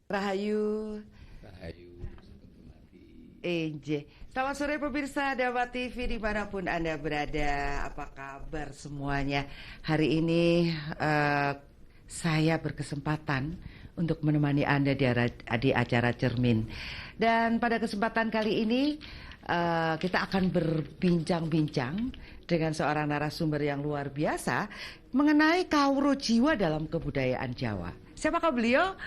Rahayu. Rahayu. Selamat sore pemirsa Dama TV dimanapun Anda berada. Apa kabar semuanya? Hari ini saya berkesempatan untuk menemani Anda di acara Cermin. Dan pada kesempatan kali ini kita akan berbincang-bincang dengan seorang narasumber yang luar biasa mengenai kawruh jiwa dalam kebudayaan Jawa. Siapakah beliau?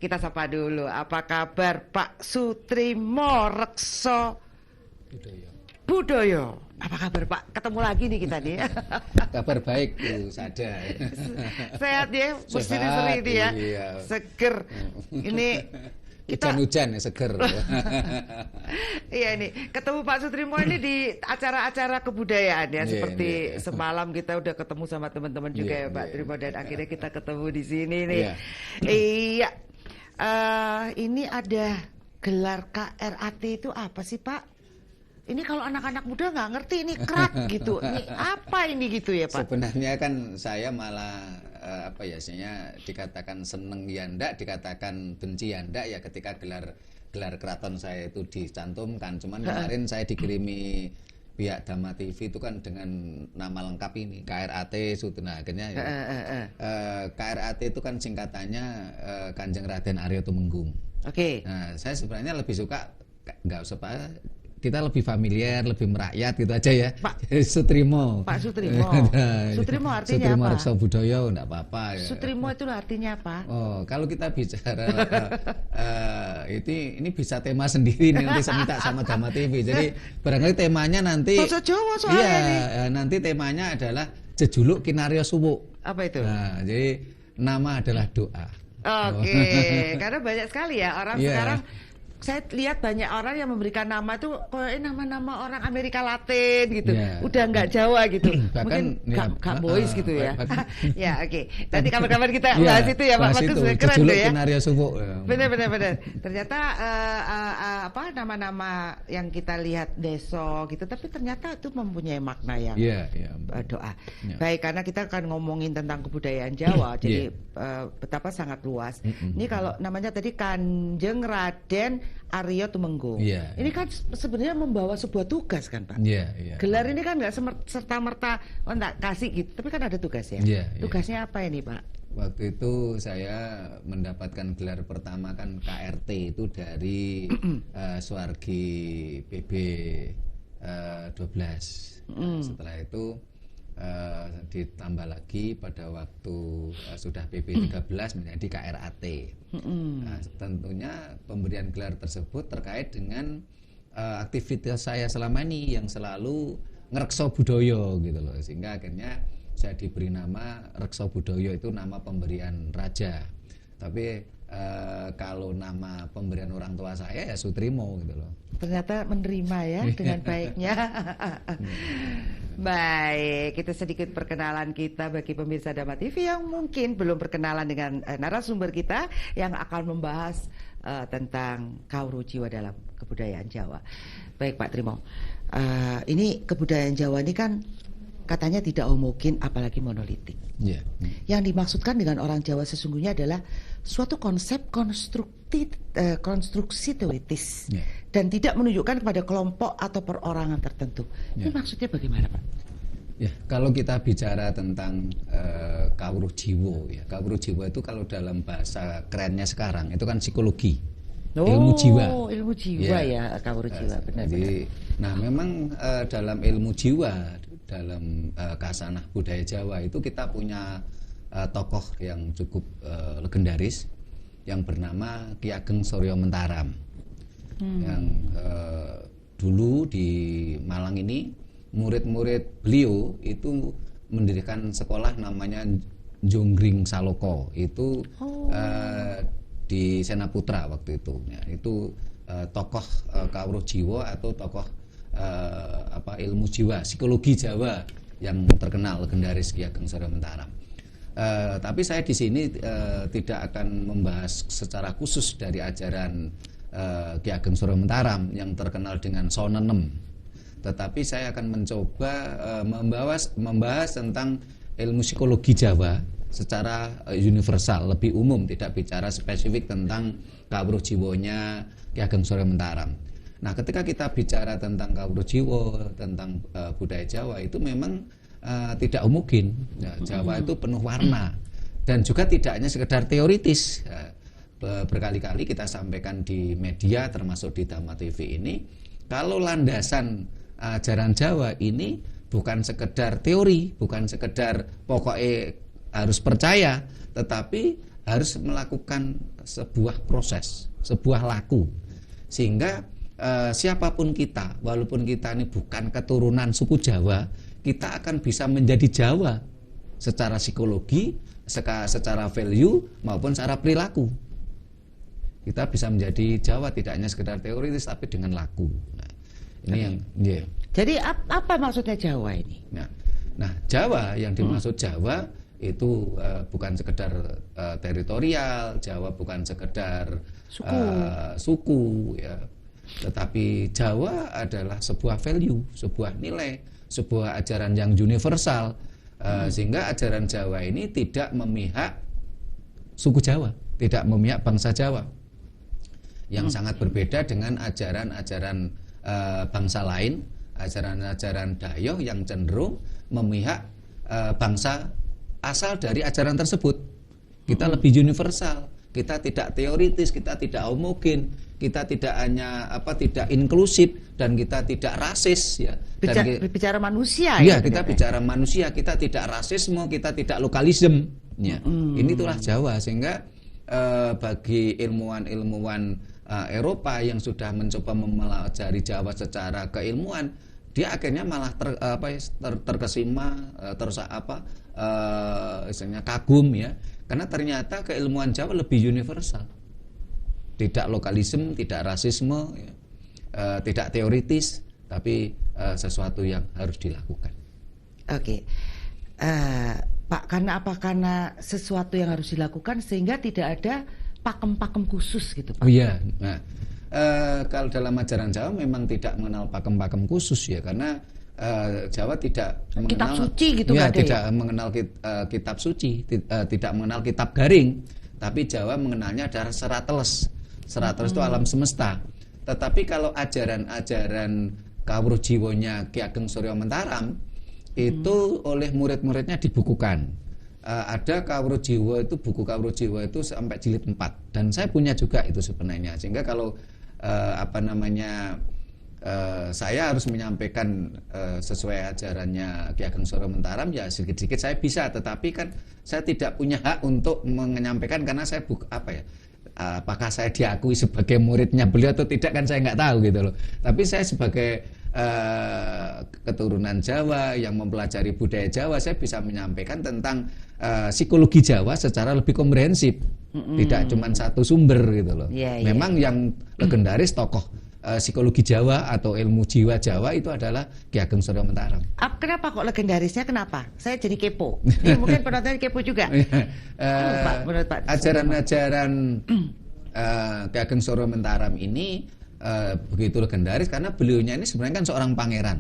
Kita sapa dulu. Apa kabar Pak Sutrimo Rekso Budoyo? Apa kabar Pak? Ketemu lagi nih kita nih. Kabar baik Bu Sada. Sehat ya, berseri-seri ini ya. Iya. Seger. Ini kita hujan-hujan ya, seger. Iya ini ketemu Pak Sutrimo ini di acara-acara kebudayaan ya, seperti semalam kita udah ketemu sama teman-teman juga ya Pak Trimo, dan akhirnya kita ketemu di sini nih. Iya. Ini ada gelar KRAT itu apa sih Pak? Ini kalau anak-anak muda nggak ngerti ini kerat gitu. Ini apa ini gitu ya Pak? Sebenarnya kan saya malah apa ya, istilahnya dikatakan seneng ya ndak, dikatakan benci ya ndak ya ketika gelar keraton saya itu dicantumkan. Cuman kemarin saya dikirimi pihak Dama TV itu kan dengan nama lengkap ini KRAT Sutuna, akhirnya ya, KRAT itu kan singkatannya Kanjeng Raden Arya Tumenggung. Oke. Nah, saya sebenarnya lebih suka nggak usah Pak, kita lebih familiar, lebih merakyat gitu aja ya. Pak Sutrimo. Pak Sutrimo. Sutrimo artinya Sutrimo apa? Rekso Budoyo, enggak apa-apa ya. Sutrimo itu artinya apa? Oh, kalau kita bicara ini bisa tema sendiri nih, nanti saya minta sama Dama TV. Jadi barangkali temanya nanti Bahasa Jawa soalnya nih. nanti temanya adalah jejuluk Kinarya Suwuk. Apa itu? Nah, jadi nama adalah doa. Oke, karena banyak sekali ya orang sekarang. Saya lihat banyak orang yang memberikan nama itu nama-nama orang Amerika Latin gitu, udah nggak Jawa gitu, mungkin nggak boys gitu ya. Ya oke. Nanti kabar-kabar kita bahas itu ya Pak, bagus, keren tuh ya. Benar. Ternyata nama-nama yang kita lihat deso gitu, tapi ternyata itu mempunyai makna yang doa. Baik, karena kita akan ngomongin tentang kebudayaan Jawa, jadi betapa sangat luas. Ini kalau namanya tadi Kanjeng Raden Arya Tumenggung. Ini kan sebenarnya membawa sebuah tugas kan Pak. Gelar ini kan nggak serta-merta enggak kasih gitu, tapi kan ada tugas ya. Tugasnya apa ini Pak? Waktu itu saya mendapatkan gelar pertama kan KRT itu dari Suwargi PB 12. Setelah itu ditambah lagi pada waktu sudah PP 13 menjadi KRAT. Nah, tentunya pemberian gelar tersebut terkait dengan aktivitas saya selama ini yang selalu ngerekso budoyo gitu loh, sehingga akhirnya saya diberi nama Rekso Budoyo, itu nama pemberian raja. Tapi kalau nama pemberian orang tua saya ya Sutrimo gitu loh. Ternyata menerima ya dengan baiknya. Baik, itu sedikit perkenalan kita bagi pemirsa Dama TV yang mungkin belum berkenalan dengan narasumber kita yang akan membahas tentang kawruh jiwa dalam kebudayaan Jawa. Baik Pak Trimo, ini kebudayaan Jawa ini kan katanya tidak homogen apalagi monolitik. Yang dimaksudkan dengan orang Jawa sesungguhnya adalah suatu konsep konstruksi teoritis dan tidak menunjukkan kepada kelompok atau perorangan tertentu. Ini maksudnya bagaimana Pak? Ya, kalau kita bicara tentang kawruh jiwa ya, kawruh jiwa itu kalau dalam bahasa kerennya sekarang itu kan psikologi. Ilmu jiwa. Ilmu jiwa ya kawruh jiwa, benar. Jadi, nah memang dalam ilmu jiwa, dalam kasanah budaya Jawa itu kita punya tokoh yang cukup legendaris yang bernama Ki Ageng Suryo Mentaram, yang dulu di Malang ini murid-murid beliau itu mendirikan sekolah namanya Jonggring Saloko, itu di Senaputra waktu itu. Ya, itu tokoh kawruh jiwa atau tokoh ilmu jiwa, psikologi Jawa yang terkenal legendaris Ki Ageng Suryo Mentaram. Tapi saya di sini tidak akan membahas secara khusus dari ajaran Ki Ageng Suryo Mentaram yang terkenal dengan Sonenem. Tetapi saya akan mencoba membahas tentang ilmu psikologi Jawa secara universal, lebih umum, tidak bicara spesifik tentang kawruh jiwanya Ki Ageng Surya Mentaram. Nah, ketika kita bicara tentang kawruh jiwa, tentang budaya Jawa itu memang tidak homogen. Ya, Jawa itu penuh warna dan juga tidak hanya sekedar teoritis. Berkali-kali kita sampaikan di media termasuk di Dhamma TV ini, kalau landasan ajaran Jawa ini bukan sekedar teori, bukan sekedar pokoknya harus percaya, tetapi harus melakukan sebuah proses, sebuah laku. Sehingga siapapun kita, walaupun kita ini bukan keturunan suku Jawa, kita akan bisa menjadi Jawa secara psikologi, secara value maupun secara perilaku. Kita bisa menjadi Jawa tidak hanya sekedar teoritis tapi dengan laku. Nah, ini yang Jadi apa maksudnya Jawa ini? Nah, Jawa yang dimaksud Jawa itu bukan sekedar teritorial, Jawa bukan sekedar suku ya. Tetapi Jawa adalah sebuah value, sebuah nilai, sebuah ajaran yang universal. Sehingga ajaran Jawa ini tidak memihak suku Jawa, tidak memihak bangsa Jawa. Yang sangat berbeda dengan ajaran-ajaran bangsa lain, ajaran-ajaran Dayoh yang cenderung memihak bangsa asal dari ajaran tersebut. Kita lebih universal, kita tidak teoritis, kita tidak homogen, kita tidak hanya tidak inklusif, dan kita tidak rasis ya. Bicara manusia ya. Kita bicara manusia, kita tidak rasisme, kita tidak lokalisme ya. Ini itulah Jawa. Sehingga bagi ilmuwan-ilmuwan Eropa yang sudah mencoba mempelajari Jawa secara keilmuan, dia akhirnya malah terkesima, istilahnya kagum ya, karena ternyata keilmuan Jawa lebih universal, tidak lokalisme, tidak rasisme ya, tidak teoritis, tapi sesuatu yang harus dilakukan. Oke. Pak, karena sesuatu yang harus dilakukan sehingga tidak ada pakem-pakem khusus gitu, Pak. Oh iya. Nah, kalau dalam ajaran Jawa memang tidak mengenal pakem-pakem khusus ya, karena Jawa tidak mengenal kitab suci gitu ya, kan, tidak mengenal kitab suci, tidak mengenal kitab garing, tapi Jawa mengenalnya adalah serat teles. Serat teles itu alam semesta. Tetapi kalau ajaran-ajaran kawruh jiwanya Ki Ageng Surya Mentaram itu oleh murid-muridnya dibukukan. Ada kawruh jiwa itu, buku kawruh jiwa itu sampai jilid 4, dan saya punya juga itu sebenarnya. Sehingga kalau saya harus menyampaikan sesuai ajarannya Ki Ageng Surya Mentaram, ya sedikit-sedikit saya bisa, tetapi kan saya tidak punya hak untuk menyampaikan karena saya apakah saya diakui sebagai muridnya beliau atau tidak kan saya nggak tahu gitu loh. Tapi saya sebagai keturunan Jawa yang mempelajari budaya Jawa, saya bisa menyampaikan tentang psikologi Jawa secara lebih komprehensif, tidak cuma satu sumber gitu loh. Memang yang legendaris tokoh psikologi Jawa atau ilmu jiwa Jawa itu adalah Ki Ageng Surya Mentaram. Kenapa kok legendarisnya? Kenapa? Saya jadi kepo. Ini mungkin penonton kepo juga. Menurut Pak, ajaran-ajaran Ki Ageng Surya Mentaram ini begitu legendaris karena beliaunya ini sebenarnya kan seorang pangeran.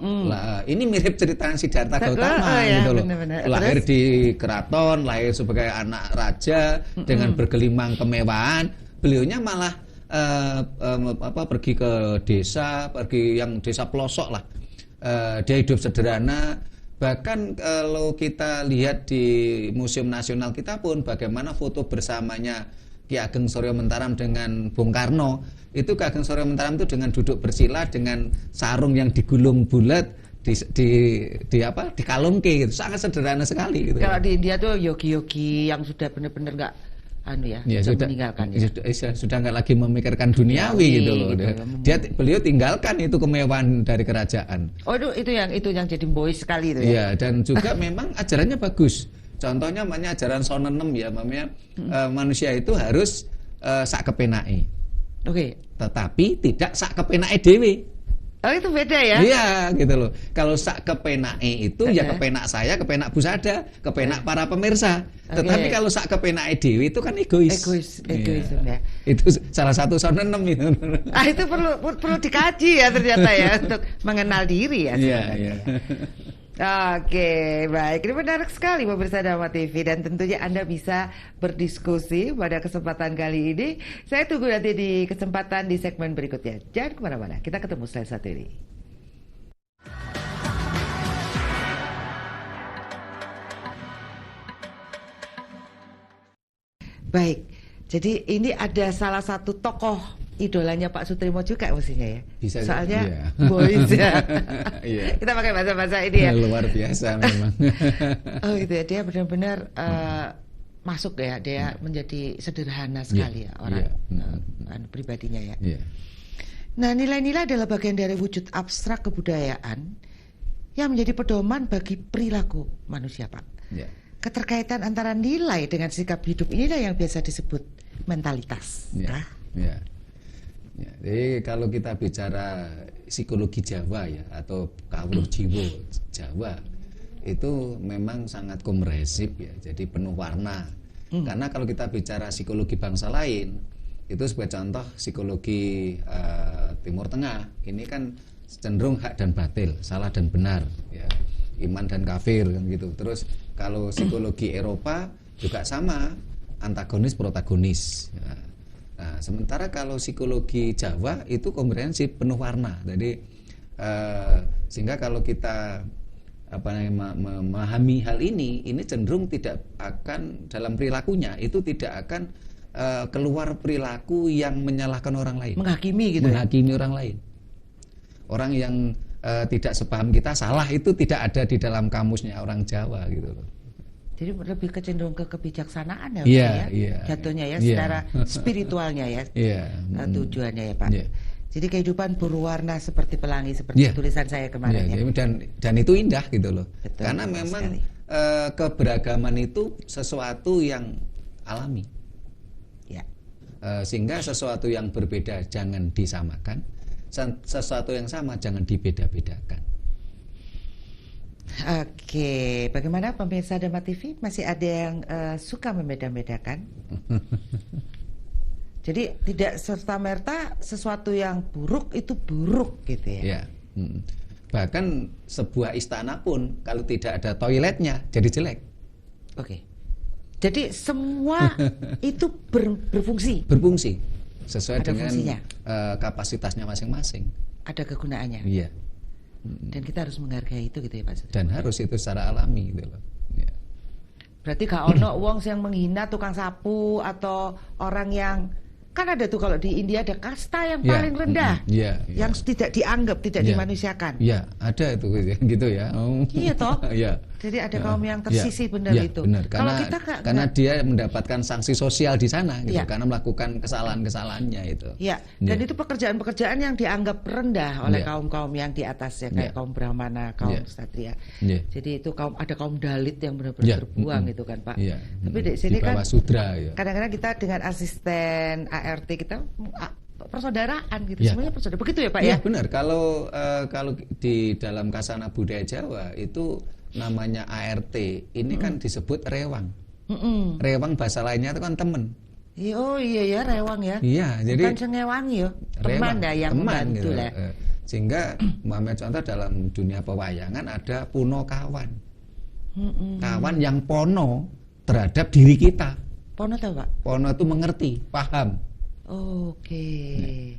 Lah, ini mirip cerita Siddhartha Gautama gitu loh. Lahir di keraton, lahir sebagai anak raja dengan bergelimang kemewahan. Beliaunya malah pergi ke desa, pergi yang desa pelosok lah. Dia hidup sederhana. Bahkan kalau kita lihat di Museum Nasional kita pun bagaimana foto bersamanya Ki Ageng Surya Mentaram dengan Bung Karno, itu Ki Ageng Surya Mentaram itu dengan duduk bersila dengan sarung yang digulung bulat dikalungke gitu. Sangat sederhana sekali gitu. Kalau di India tuh yogi-yogi yang sudah benar-benar nggak sudah meninggalkan sudah nggak lagi memikirkan duniawi gitu loh. Beliau tinggalkan itu kemewahan dari kerajaan. Oh, itu yang jadi boys sekali itu ya. Iya, dan juga memang ajarannya bagus. Contohnya namanya ajaran Sonenem ya, namanya manusia itu harus sak kepenake. Oke. Tetapi tidak sak kepenake dhewe. Oh, itu beda ya? Iya, gitu loh. Kalau sak kepenake itu ya kepenak saya, kepenak Bu Sada, kepenak para pemirsa. Tetapi kalau sak kepenake dhewe itu kan egois. Egois ya. Itu salah satu Sonenem itu. Itu perlu dikaji ya ternyata ya untuk mengenal diri ya. Iya. Oke, baik. Ini menarik sekali pemirsa Dharma TV dan tentunya Anda bisa berdiskusi pada kesempatan kali ini. Saya tunggu nanti di kesempatan di segmen berikutnya. Jangan kemana-mana, kita ketemu setelah satu ini. Baik, jadi ini ada salah satu tokoh idolanya Pak Soetrimo juga mestinya ya. Bisa. Soalnya iya. boys ya. Iya. Kita pakai bahasa-bahasa ini ya. Luar biasa memang. Oh itu ya, dia benar-benar masuk ya, dia menjadi sederhana sekali ya orang pribadinya ya. Yeah. Nah, nilai-nilai adalah bagian dari wujud abstrak kebudayaan yang menjadi pedoman bagi perilaku manusia, Pak. Yeah. Keterkaitan antara nilai dengan sikap hidup inilah yang biasa disebut mentalitas. Ya, ya. Ya, jadi kalau kita bicara psikologi Jawa ya atau kawruh jiwa Jawa itu memang sangat komprehensif ya, jadi penuh warna. Karena kalau kita bicara psikologi bangsa lain itu sebagai contoh psikologi Timur Tengah ini kan cenderung hak dan batil, salah dan benar, ya, iman dan kafir kan gitu. Terus kalau psikologi Eropa juga sama, antagonis protagonis. Ya. Nah, sementara kalau psikologi Jawa itu komprehensif, penuh warna. Jadi sehingga kalau kita memahami hal ini cenderung tidak akan dalam perilakunya itu tidak akan keluar perilaku yang menyalahkan orang lain, menghakimi gitu. Menghakimi orang lain. Orang yang tidak sepaham kita salah itu tidak ada di dalam kamusnya orang Jawa gitu loh. Jadi lebih kecenderung ke kebijaksanaan ya, jatuhnya ya, secara spiritualnya ya, tujuannya ya Pak. Jadi kehidupan berwarna seperti pelangi, seperti tulisan saya kemarin ya. Dan itu indah gitu loh. Betul, karena memang keberagaman itu sesuatu yang alami. Ya. Sehingga sesuatu yang berbeda jangan disamakan, sesuatu yang sama jangan dibeda-bedakan. Oke, bagaimana pemirsa Dharma TV? Masih ada yang suka membeda-bedakan? Jadi tidak serta-merta sesuatu yang buruk itu buruk gitu ya? Ya. Bahkan sebuah istana pun kalau tidak ada toiletnya jadi jelek. Oke. Jadi semua itu berfungsi? Berfungsi, sesuai ada dengan kapasitasnya masing-masing. Ada kegunaannya? Iya. Dan kita harus menghargai itu gitu ya Pak Soetrimo. Dan harus itu secara alami gitu loh. Ya. Berarti gak ono wong yang menghina tukang sapu atau orang yang kan ada tuh kalau di India ada kasta yang paling rendah, yang tidak dianggap, tidak dimanusiakan. Iya, ada itu gitu ya. Iya toh. Iya. Jadi ada kaum yang tersisih benar itu. Benar. Kalau kita karena dia mendapatkan sanksi sosial di sana gitu, karena melakukan kesalahan-kesalahannya itu. Iya. Dan itu pekerjaan-pekerjaan yang dianggap rendah oleh kaum-kaum yang di atas ya, kayak kaum Brahmana, kaum Ksatria. Jadi itu ada kaum Dalit yang benar-benar terbuang itu kan Pak. Tapi di sini kan Sudra, kadang-kadang kita dengan asisten ART kita persaudaraan gitu, semuanya persaudaraan. Begitu ya Pak ya? Benar. Kalau di dalam Kasana Budaya Jawa itu namanya ART ini kan disebut rewang. Rewang bahasa lainnya itu kan teman. Oh iya ya, rewang ya. Iya, jadi bukan sengewangi ya. Teman dah yang membantu gitu. lah. Sehingga Muhammad contoh dalam dunia pewayangan ada puno kawan. Kawan yang pono terhadap diri kita. Pono tahu Pak? Pono itu mengerti, paham. Oke.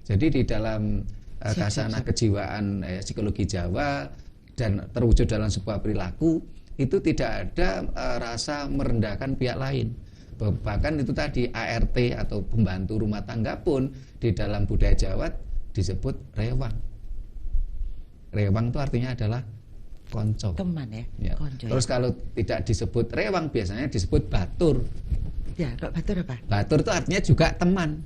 Jadi di dalam kasana kejiwaan psikologi Jawa dan terwujud dalam sebuah perilaku itu tidak ada rasa merendahkan pihak lain. Bahkan itu tadi ART atau pembantu rumah tangga pun di dalam budaya Jawa disebut rewang. Rewang itu artinya adalah konco. Teman ya. Konco. Terus kalau tidak disebut rewang biasanya disebut batur. Ya, kok batur apa? Batur itu artinya juga teman.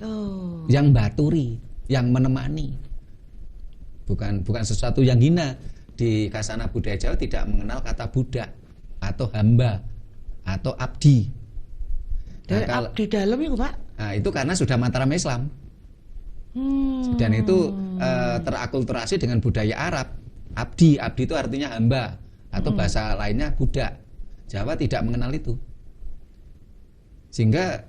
Oh. Yang baturi, yang menemani. Bukan sesuatu yang hina. Di kasana budaya Jawa tidak mengenal kata budak atau hamba atau abdi. Nah, abdi dalam itu Pak? Nah, itu karena sudah Mataram Islam. Dan itu terakulturasi dengan budaya Arab. Abdi itu artinya hamba atau bahasa lainnya budak. Jawa tidak mengenal itu. Sehingga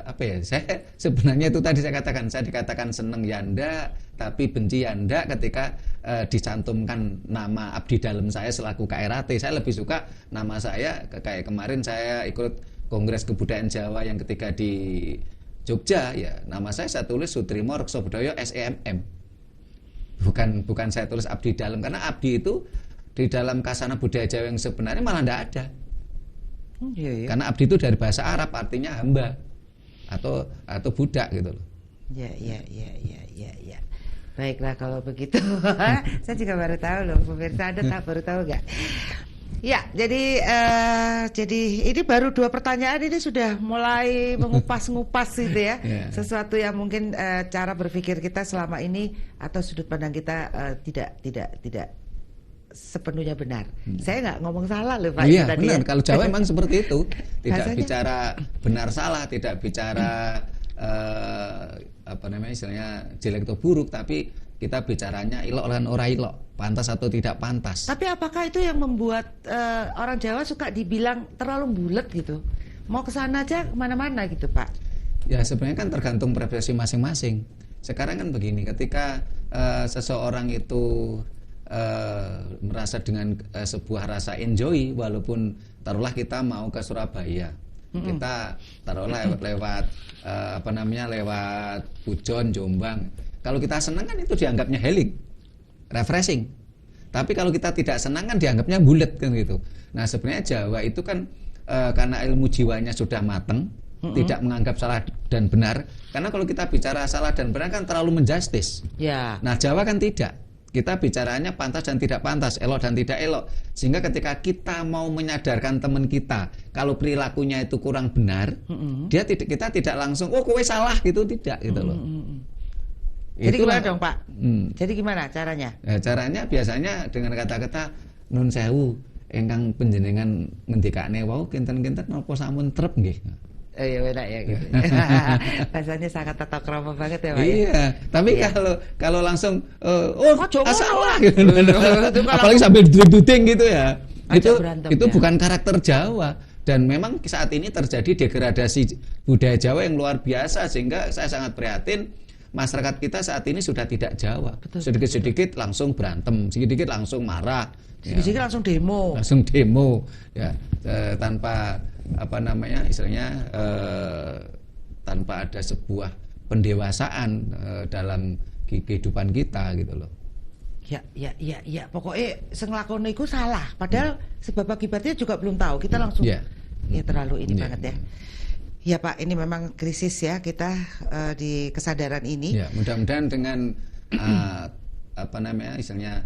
apa ya? Saya sebenarnya itu tadi saya dikatakan seneng ya ndak, tapi benci ya ndak ketika dicantumkan nama abdi dalam saya selaku KRAT. Saya lebih suka nama saya kayak kemarin saya ikut Kongres Kebudayaan Jawa yang ketiga di Jogja, ya nama saya tulis Sutrimo Reksobudoyo SEMM. Bukan saya tulis abdi dalam, karena abdi itu di dalam kasana budaya Jawa yang sebenarnya malah tidak ada. Iya. Karena abdi itu dari bahasa Arab artinya hamba atau budak gitu loh. Ya. Baiklah kalau begitu. Saya juga baru tahu loh, pemirsa Anda baru tahu nggak? Ya, jadi ini baru 2 pertanyaan ini sudah mulai mengupas-ngupas gitu ya. Sesuatu yang mungkin cara berpikir kita selama ini atau sudut pandang kita tidak sepenuhnya benar. Saya nggak ngomong salah loh Pak. Iya benar, kalau Jawa memang seperti itu. Tidak bicara benar salah, tidak bicara istilahnya jelek atau buruk, tapi kita bicaranya ilok lan ora ilok, pantas atau tidak pantas. Tapi apakah itu yang membuat orang Jawa suka dibilang terlalu bulat gitu? Mau ke sana aja kemana-mana gitu Pak? Ya sebenarnya kan tergantung preferensi masing-masing. Sekarang kan begini, ketika seseorang itu merasa dengan sebuah rasa enjoy, walaupun taruhlah kita mau ke Surabaya, kita taruhlah lewat lewat Pujon, Jombang. Kalau kita senang kan itu dianggapnya healing, refreshing. Tapi kalau kita tidak senang kan dianggapnya bulet kan gitu. Nah sebenarnya Jawa itu kan karena ilmu jiwanya sudah mateng, tidak menganggap salah dan benar. Karena kalau kita bicara salah dan benar kan terlalu menjustis. Ya. Nah Jawa kan tidak. Kita bicaranya pantas dan tidak pantas, elok dan tidak elok. Sehingga ketika kita mau menyadarkan teman kita kalau perilakunya itu kurang benar, kita tidak langsung kowe salah gitu, tidak gitu loh. Jadi gimana dong Pak? Jadi gimana caranya? Ya, caranya biasanya dengan kata-kata nun sewu, ingkang panjenengan ngendikane wau kinten-kinten napa sampun trep nggih. Iya benar ya gitu. Bahasanya sangat tata krama banget ya Pak. Iya, tapi kalau langsung salah gitu. Apalagi sambil duding gitu ya. Itu bukan karakter Jawa, dan memang saat ini terjadi degradasi budaya Jawa yang luar biasa, sehingga saya sangat prihatin masyarakat kita saat ini sudah tidak Jawa. Sedikit-sedikit langsung berantem, sedikit langsung marah, sedikit langsung demo. Langsung demo ya, tanpa istilahnya tanpa ada sebuah pendewasaan dalam kehidupan kita gitu loh. Ya, pokoknya sing nglakoni iku salah, padahal sebab akibatnya juga belum tahu. Kita langsung ya terlalu ini banget ya. Ya Pak, ini memang krisis ya kita di kesadaran ini. Ya, mudah-mudahan dengan istilahnya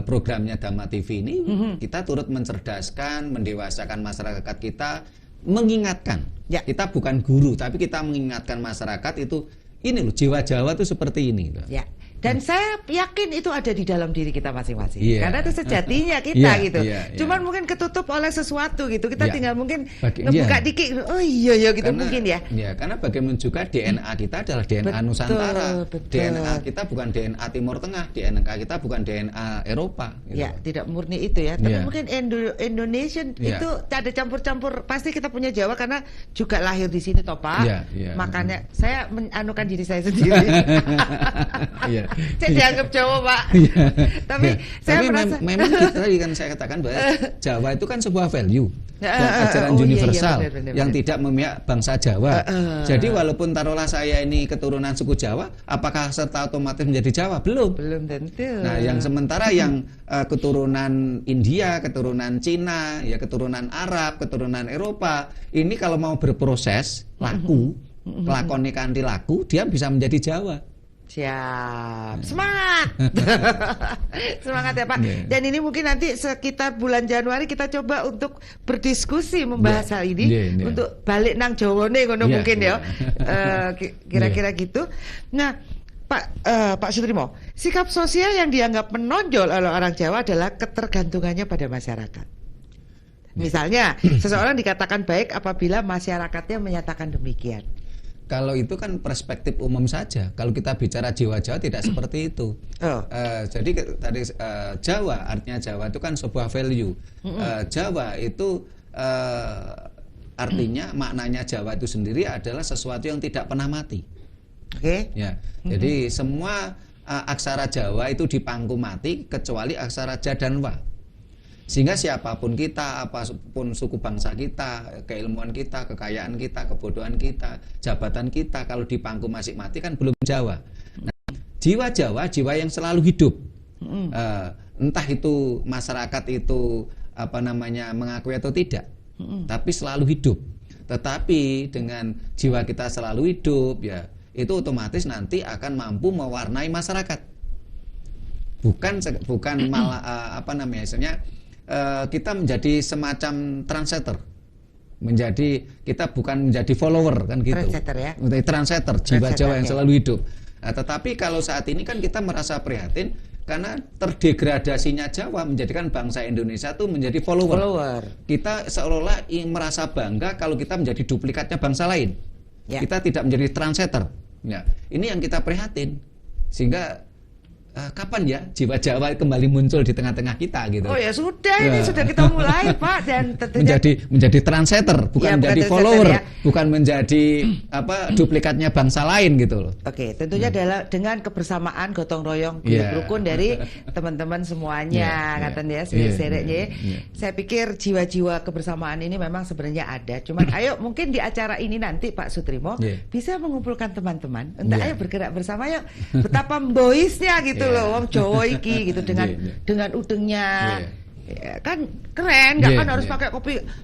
programnya Dhamma TV ini kita turut mencerdaskan, mendewasakan masyarakat kita, mengingatkan. Ya. Kita bukan guru, tapi kita mengingatkan masyarakat itu ini loh, jiwa Jawa itu seperti ini loh. Ya. Dan saya yakin itu ada di dalam diri kita masing-masing. Karena itu sejatinya kita gitu. Cuman mungkin ketutup oleh sesuatu gitu. Kita tinggal mungkin ngebuka dikit. Oh iya gitu karena, mungkin ya. Ya, karena bagaimana juga DNA kita adalah DNA Nusantara. Betul. DNA kita bukan DNA Timur Tengah, DNA kita bukan DNA Eropa gitu. Ya, tidak murni itu ya. Tapi mungkin Indonesian itu ada campur-campur. Pasti kita punya Jawa karena juga lahir di sini toh Pak. Makanya saya menanukan diri saya sendiri. Saya dianggap Jawa Pak. Tapi saya merasa memang kita tadi kan saya katakan bahwa Jawa itu kan sebuah value dan ajaran universal benar. Yang tidak memihak bangsa Jawa. Jadi walaupun taruhlah saya ini keturunan suku Jawa, apakah serta otomatis menjadi Jawa? Belum tentu. Nah, yang sementara yang keturunan India, keturunan Cina, ya keturunan Arab, keturunan Eropa, ini kalau mau berproses laku, kelakoni kanthi laku, dia bisa menjadi Jawa. Siap, semangat. Semangat ya Pak. Dan ini mungkin nanti sekitar bulan Januari kita coba untuk berdiskusi membahas hal ini untuk balik nang Jawane ngono mungkin ya. Kira-kira gitu. Nah, Pak Sutrimo, sikap sosial yang dianggap menonjol oleh orang Jawa adalah ketergantungannya pada masyarakat. Misalnya, seseorang dikatakan baik apabila masyarakatnya menyatakan demikian. Kalau itu kan perspektif umum saja. Kalau kita bicara jiwa Jawa tidak seperti itu. Jadi tadi Jawa, artinya Jawa itu kan sebuah value. Jawa itu artinya maknanya Jawa itu sendiri adalah sesuatu yang tidak pernah mati. Oke. Ya. Jadi semua aksara Jawa itu dipangku mati kecuali aksara Ja dan Wa. Sehingga siapapun kita, apapun suku bangsa kita, keilmuan kita, kekayaan kita, kebodohan kita, jabatan kita, kalau dipangku masih mati kan belum Jawa. Nah, jiwa Jawa, jiwa yang selalu hidup. Entah itu masyarakat itu mengakui atau tidak, tapi selalu hidup. Tetapi dengan jiwa kita selalu hidup, ya itu otomatis nanti akan mampu mewarnai masyarakat. Bukan malah kita menjadi semacam translator, kita bukan menjadi follower kan gitu. Translator ya. Translator, jiwa Jawa yang selalu hidup. Nah, tetapi kalau saat ini kan kita merasa prihatin karena terdegradasinya Jawa menjadikan bangsa Indonesia itu menjadi follower. Kita seolah-olah merasa bangga kalau kita menjadi duplikatnya bangsa lain. Ya. Kita tidak menjadi translator. Ya, ini yang kita prihatin. Sehingga kapan ya jiwa Jawa kembali muncul di tengah-tengah kita gitu. Oh ya sudah, ini sudah kita mulai Pak, dan tentunya menjadi translator, bukan menjadi follower, ya. Bukan menjadi duplikatnya bangsa lain gitu loh. Oke, tentunya adalah dengan kebersamaan gotong royong rukun dari teman-teman semuanya, katanya sereknya. Saya pikir jiwa-jiwa kebersamaan ini memang sebenarnya ada. Cuman ayo mungkin di acara ini nanti Pak Sutrimo bisa mengumpulkan teman-teman untuk ayo bergerak bersama, yuk betapa boisnya gitu loh, wong Jawa iki gitu dengan udengnya. Ya, kan keren, nggak kan harus pakai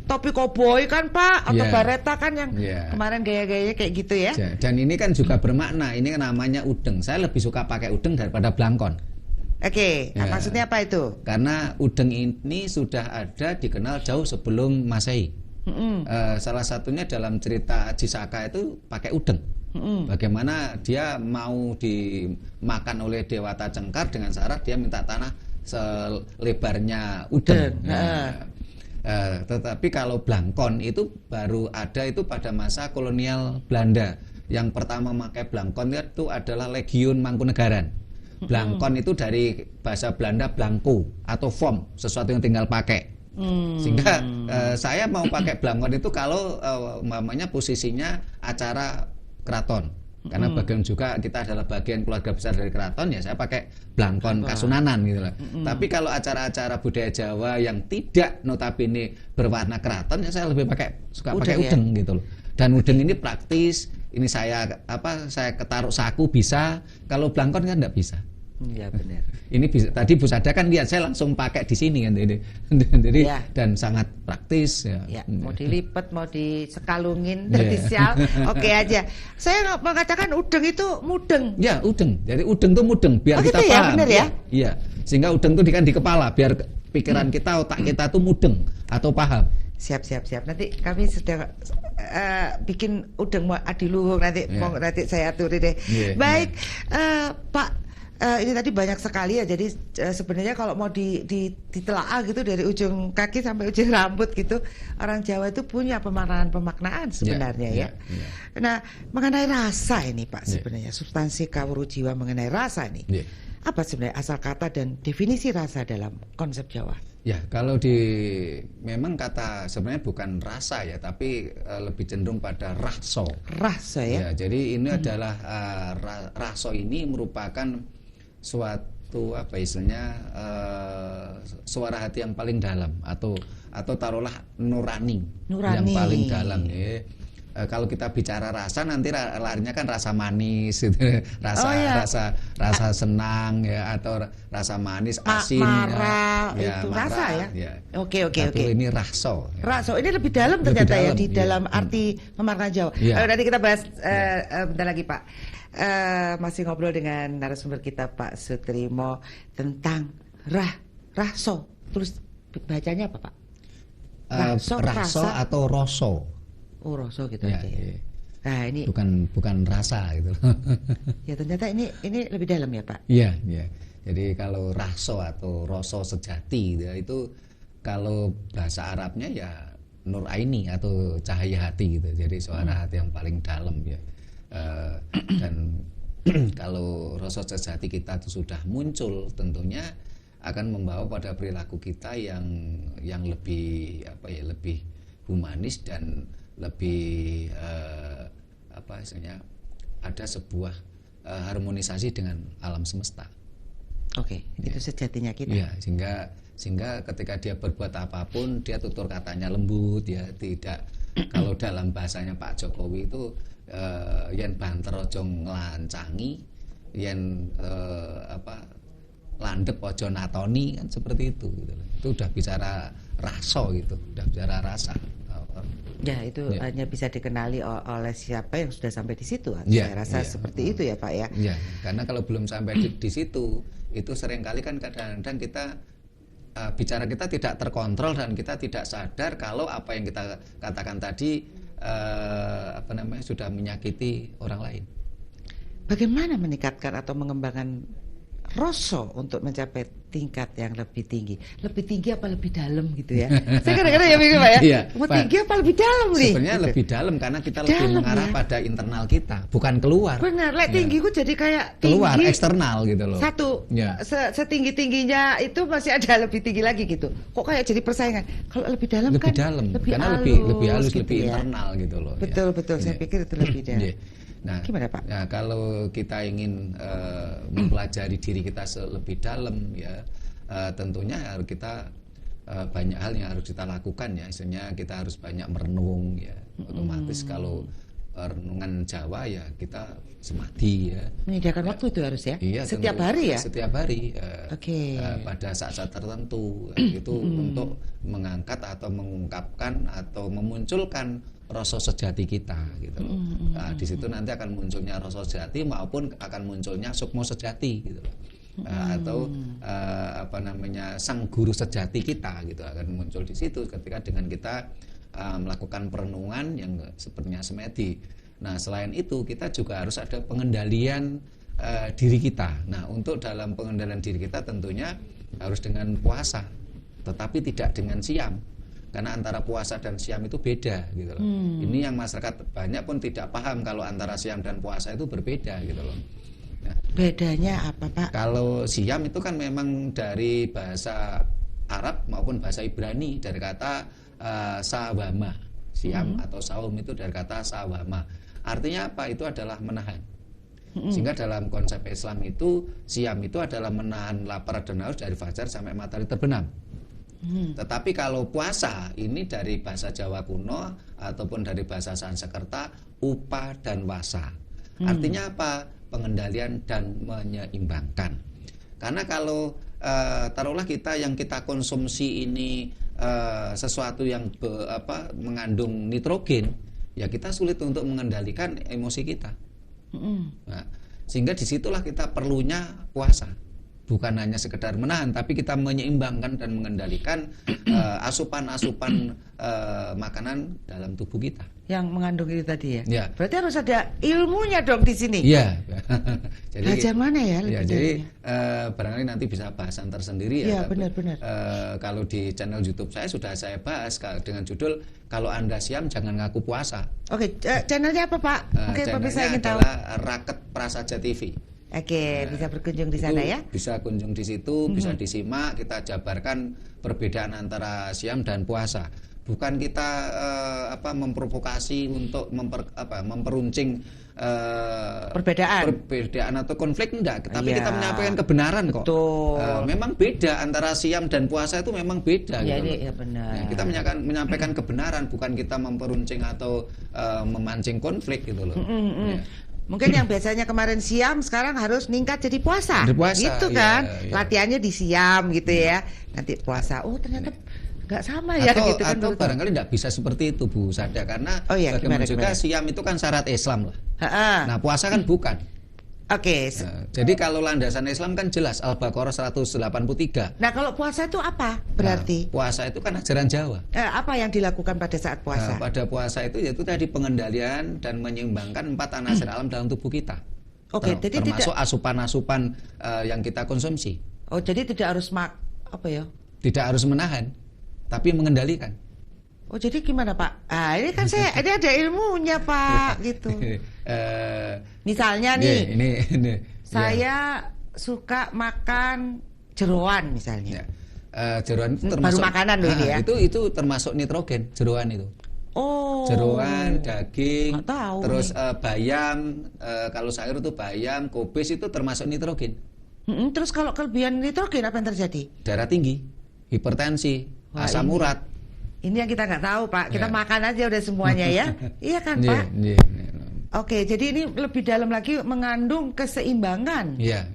topi koboi kan Pak, atau bareta kan yang kemarin gaya-gayanya kayak gitu ya. Dan ini kan juga bermakna, ini kan namanya udeng. Saya lebih suka pakai udeng daripada blangkon. Oke, maksudnya apa itu? Karena udeng ini sudah ada dikenal jauh sebelum Masehi. Salah satunya dalam cerita Aji Saka itu pakai udeng. Bagaimana dia mau dimakan oleh Dewata Cengkar dengan syarat dia minta tanah selebarnya udeng. Tetapi kalau blangkon itu baru ada itu pada masa kolonial Belanda. Yang pertama memakai blangkon itu adalah Legiun Mangkunegaran. Blangkon itu dari bahasa Belanda blanco atau form, sesuatu yang tinggal pakai. Sehingga saya mau pakai blangkon itu kalau umpamanya posisinya acara keraton, karena bagian juga kita adalah bagian keluarga besar dari keraton, ya saya pakai blangkon Kasunanan gitu loh. Tapi kalau acara-acara budaya Jawa yang tidak notabene berwarna keraton, ya saya lebih suka pakai udeng gitu loh. Dan udeng ini praktis, ini saya ketaruh saku bisa, kalau blangkon kan nggak bisa. Iya benar. Ini bisa, tadi Bu Sada kan lihat saya langsung pakai di sini kan, jadi dan sangat praktis. Mau dilipat, mau disekalungin, disial, oke aja. Saya mengatakan udeng itu mudeng. Ya udeng, jadi udeng itu mudeng biar kita gitu paham. Ya, benar ya? Iya, sehingga udeng itu di kepala biar pikiran kita, otak kita tuh mudeng atau paham. Siap. Nanti kami sedang bikin udeng adiluhung nanti saya aturi deh. Baik, Pak. Ini tadi banyak sekali ya, jadi sebenarnya kalau mau ditelaah gitu dari ujung kaki sampai ujung rambut gitu, orang Jawa itu punya pemaknaan sebenarnya ya. Nah, mengenai rasa ini Pak, sebenarnya substansi kawruh jiwa mengenai rasa ini, apa sebenarnya asal kata dan definisi rasa dalam konsep Jawa? Ya, kalau memang kata sebenarnya bukan rasa ya, tapi lebih cenderung pada raso. Rasa ya. Jadi ini adalah raso ini merupakan suatu suara hati yang paling dalam atau taruhlah nurani yang paling dalam ya. Kalau kita bicara rasa nanti larinya kan rasa manis gitu. rasa senang ya, atau rasa manis asin marah itu marah, rasa ya. Oke. Ini raso. Raso ini lebih dalam ternyata ya di dalam arti pemaknaan Jawa. Nanti kita bahas bentar lagi Pak. Masih ngobrol dengan narasumber kita Pak Sutrimo tentang raso. Terus bacanya apa Pak? Raso atau roso. Oh, roso gitu aja ya. Nah, ini bukan rasa gitu. Ya ternyata ini lebih dalam ya Pak. Iya. Jadi kalau raso atau roso sejati itu kalau bahasa Arabnya ya nur aini atau cahaya hati gitu. Jadi suara hati yang paling dalam ya. Dan kalau rasa sejati kita itu sudah muncul, tentunya akan membawa pada perilaku kita yang lebih lebih humanis dan apa istilahnya, ada sebuah harmonisasi dengan alam semesta. Oke, itu sejatinya kita. Ya, sehingga ketika dia berbuat apapun dia tutur katanya lembut, ya, tidak kalau dalam bahasanya Pak Jokowi itu yen banter ojo nglancangi, yen landep ojo natoni, kan seperti itu gitu. Itu udah bicara rasa gitu, udah bicara rasa. Ya, itu hanya bisa dikenali oleh siapa yang sudah sampai di situ. Ya, Saya rasa seperti itu ya Pak ya. Ya, karena kalau belum sampai di situ, itu seringkali kan kadang-kadang kita bicara kita tidak terkontrol dan kita tidak sadar kalau apa yang kita katakan tadi sudah menyakiti orang lain. Bagaimana meningkatkan atau mengembangkan rasa untuk mencapai tingkat yang lebih tinggi? Lebih tinggi apa lebih dalam gitu ya? Saya kadang-kadang ya bingung Pak ya. Iya, mau tinggi apa lebih dalam nih? Sebenarnya gitu. lebih dalam karena kita lebih mengarah pada internal kita, bukan keluar. Benar, tinggi ku jadi kayak keluar, tinggi, eksternal gitu loh. Satu, setinggi-tingginya itu masih ada lebih tinggi lagi gitu. Kok kayak jadi persaingan? Kalau lebih dalam lebih kan dalam, lebih karena halus, lebih halus, gitu lebih ya. internal gitu loh. Betul, saya pikir itu lebih dalam. Nah, gimana Pak? Nah, kalau kita ingin mempelajari diri kita lebih dalam, ya tentunya harus kita banyak hal yang harus kita lakukan ya. Misalnya kita harus banyak merenung ya. Otomatis kalau renungan Jawa ya kita semadi ya. Menyediakan waktu itu harus ya? Iya, setiap tentu, hari ya? Setiap hari. Pada saat-saat tertentu itu untuk mengangkat atau mengungkapkan atau memunculkan rasa sejati kita gitu loh. Nah, di situ nanti akan munculnya rasa sejati maupun akan munculnya sukmo sejati gitu loh. Atau sang guru sejati kita gitu akan muncul di situ ketika dengan kita melakukan perenungan yang sepertinya semedi. Nah, selain itu kita juga harus ada pengendalian diri kita. Nah, untuk dalam pengendalian diri kita tentunya harus dengan puasa, tetapi tidak dengan siam. Karena antara puasa dan siam itu beda gitu loh. Ini yang masyarakat banyak pun tidak paham kalau antara siam dan puasa itu berbeda gitu loh. Nah, bedanya apa Pak? Kalau siam itu kan memang dari bahasa Arab maupun bahasa Ibrani, dari kata sawama. Siam atau saum itu dari kata sawama. Artinya apa? Itu adalah menahan. Sehingga dalam konsep Islam itu siam itu adalah menahan lapar dan haus dari fajar sampai matahari terbenam. Tetapi kalau puasa ini dari bahasa Jawa kuno ataupun dari bahasa Sanskerta upa dan wasa. Artinya apa? Pengendalian dan menyeimbangkan. Karena kalau taruhlah yang kita konsumsi ini sesuatu yang mengandung nitrogen, ya kita sulit untuk mengendalikan emosi kita. Nah, sehingga disitulah kita perlunya puasa. Bukan hanya sekedar menahan, tapi kita menyeimbangkan dan mengendalikan asupan-asupan makanan dalam tubuh kita. Yang mengandung itu tadi ya? Ya. Berarti harus ada ilmunya dong di sini. Iya. Jadi, belajar mana ya? Jadi barangkali nanti bisa bahasan tersendiri ya. Iya, benar-benar. Kalau di channel YouTube saya sudah saya bahas dengan judul kalau Anda siam jangan ngaku puasa. Oke, channelnya apa Pak? Mungkin pemirsa ingin tahu. Raket Prasaja TV. Oke, bisa berkunjung di sana ya? Bisa kunjung di situ, bisa disimak. Kita jabarkan perbedaan antara siam dan puasa. Bukan kita memprovokasi untuk memperuncing perbedaan atau konflik, enggak. Tapi kita menyampaikan kebenaran kok. Memang beda antara siam dan puasa itu memang beda. Ya, gitu. Ya benar. Nah, kita menyampaikan kebenaran, bukan kita memperuncing atau memancing konflik gitu loh. Ya. Mungkin yang biasanya kemarin siam sekarang harus ningkat jadi puasa. Gitu kan? Iya. Latihannya di siam gitu ya. Nanti puasa. Oh, ternyata nggak sama ya gitu kan. Atau barangkali nggak bisa seperti itu Bu Sada, karena gimana juga siam itu kan syarat Islam lah. Nah, puasa kan bukan. Oke. Nah, jadi kalau landasan Islam kan jelas Al-Baqarah 183. Nah, kalau puasa itu apa berarti? Puasa itu kan ajaran Jawa. Apa yang dilakukan pada saat puasa? Pada puasa itu yaitu tadi pengendalian dan menyeimbangkan 4 anasir alam dalam tubuh kita. Oke, jadi termasuk asupan-asupan yang kita konsumsi. Oh, jadi tidak harus Tidak harus menahan, tapi mengendalikan. Oh, jadi gimana Pak? Ini kan ini ada ilmunya Pak, gitu. Misalnya nih, ini saya suka makan jeroan misalnya. Jeroan itu termasuk baru makanan loh ini ya. Itu termasuk nitrogen jeroan itu. Oh. Jeroan, daging, Nggak tahu terus bayam, kalau sayur itu bayam, kubis itu termasuk nitrogen. Terus kalau kelebihan nitrogen apa yang terjadi? Darah tinggi, hipertensi, Wah, asam urat. Ini yang kita nggak tahu, Pak. Kita Ya. makan aja udah semuanya ya. Iya kan, Pak? Iya. Oke, jadi ini lebih dalam lagi mengandung keseimbangan. Iya.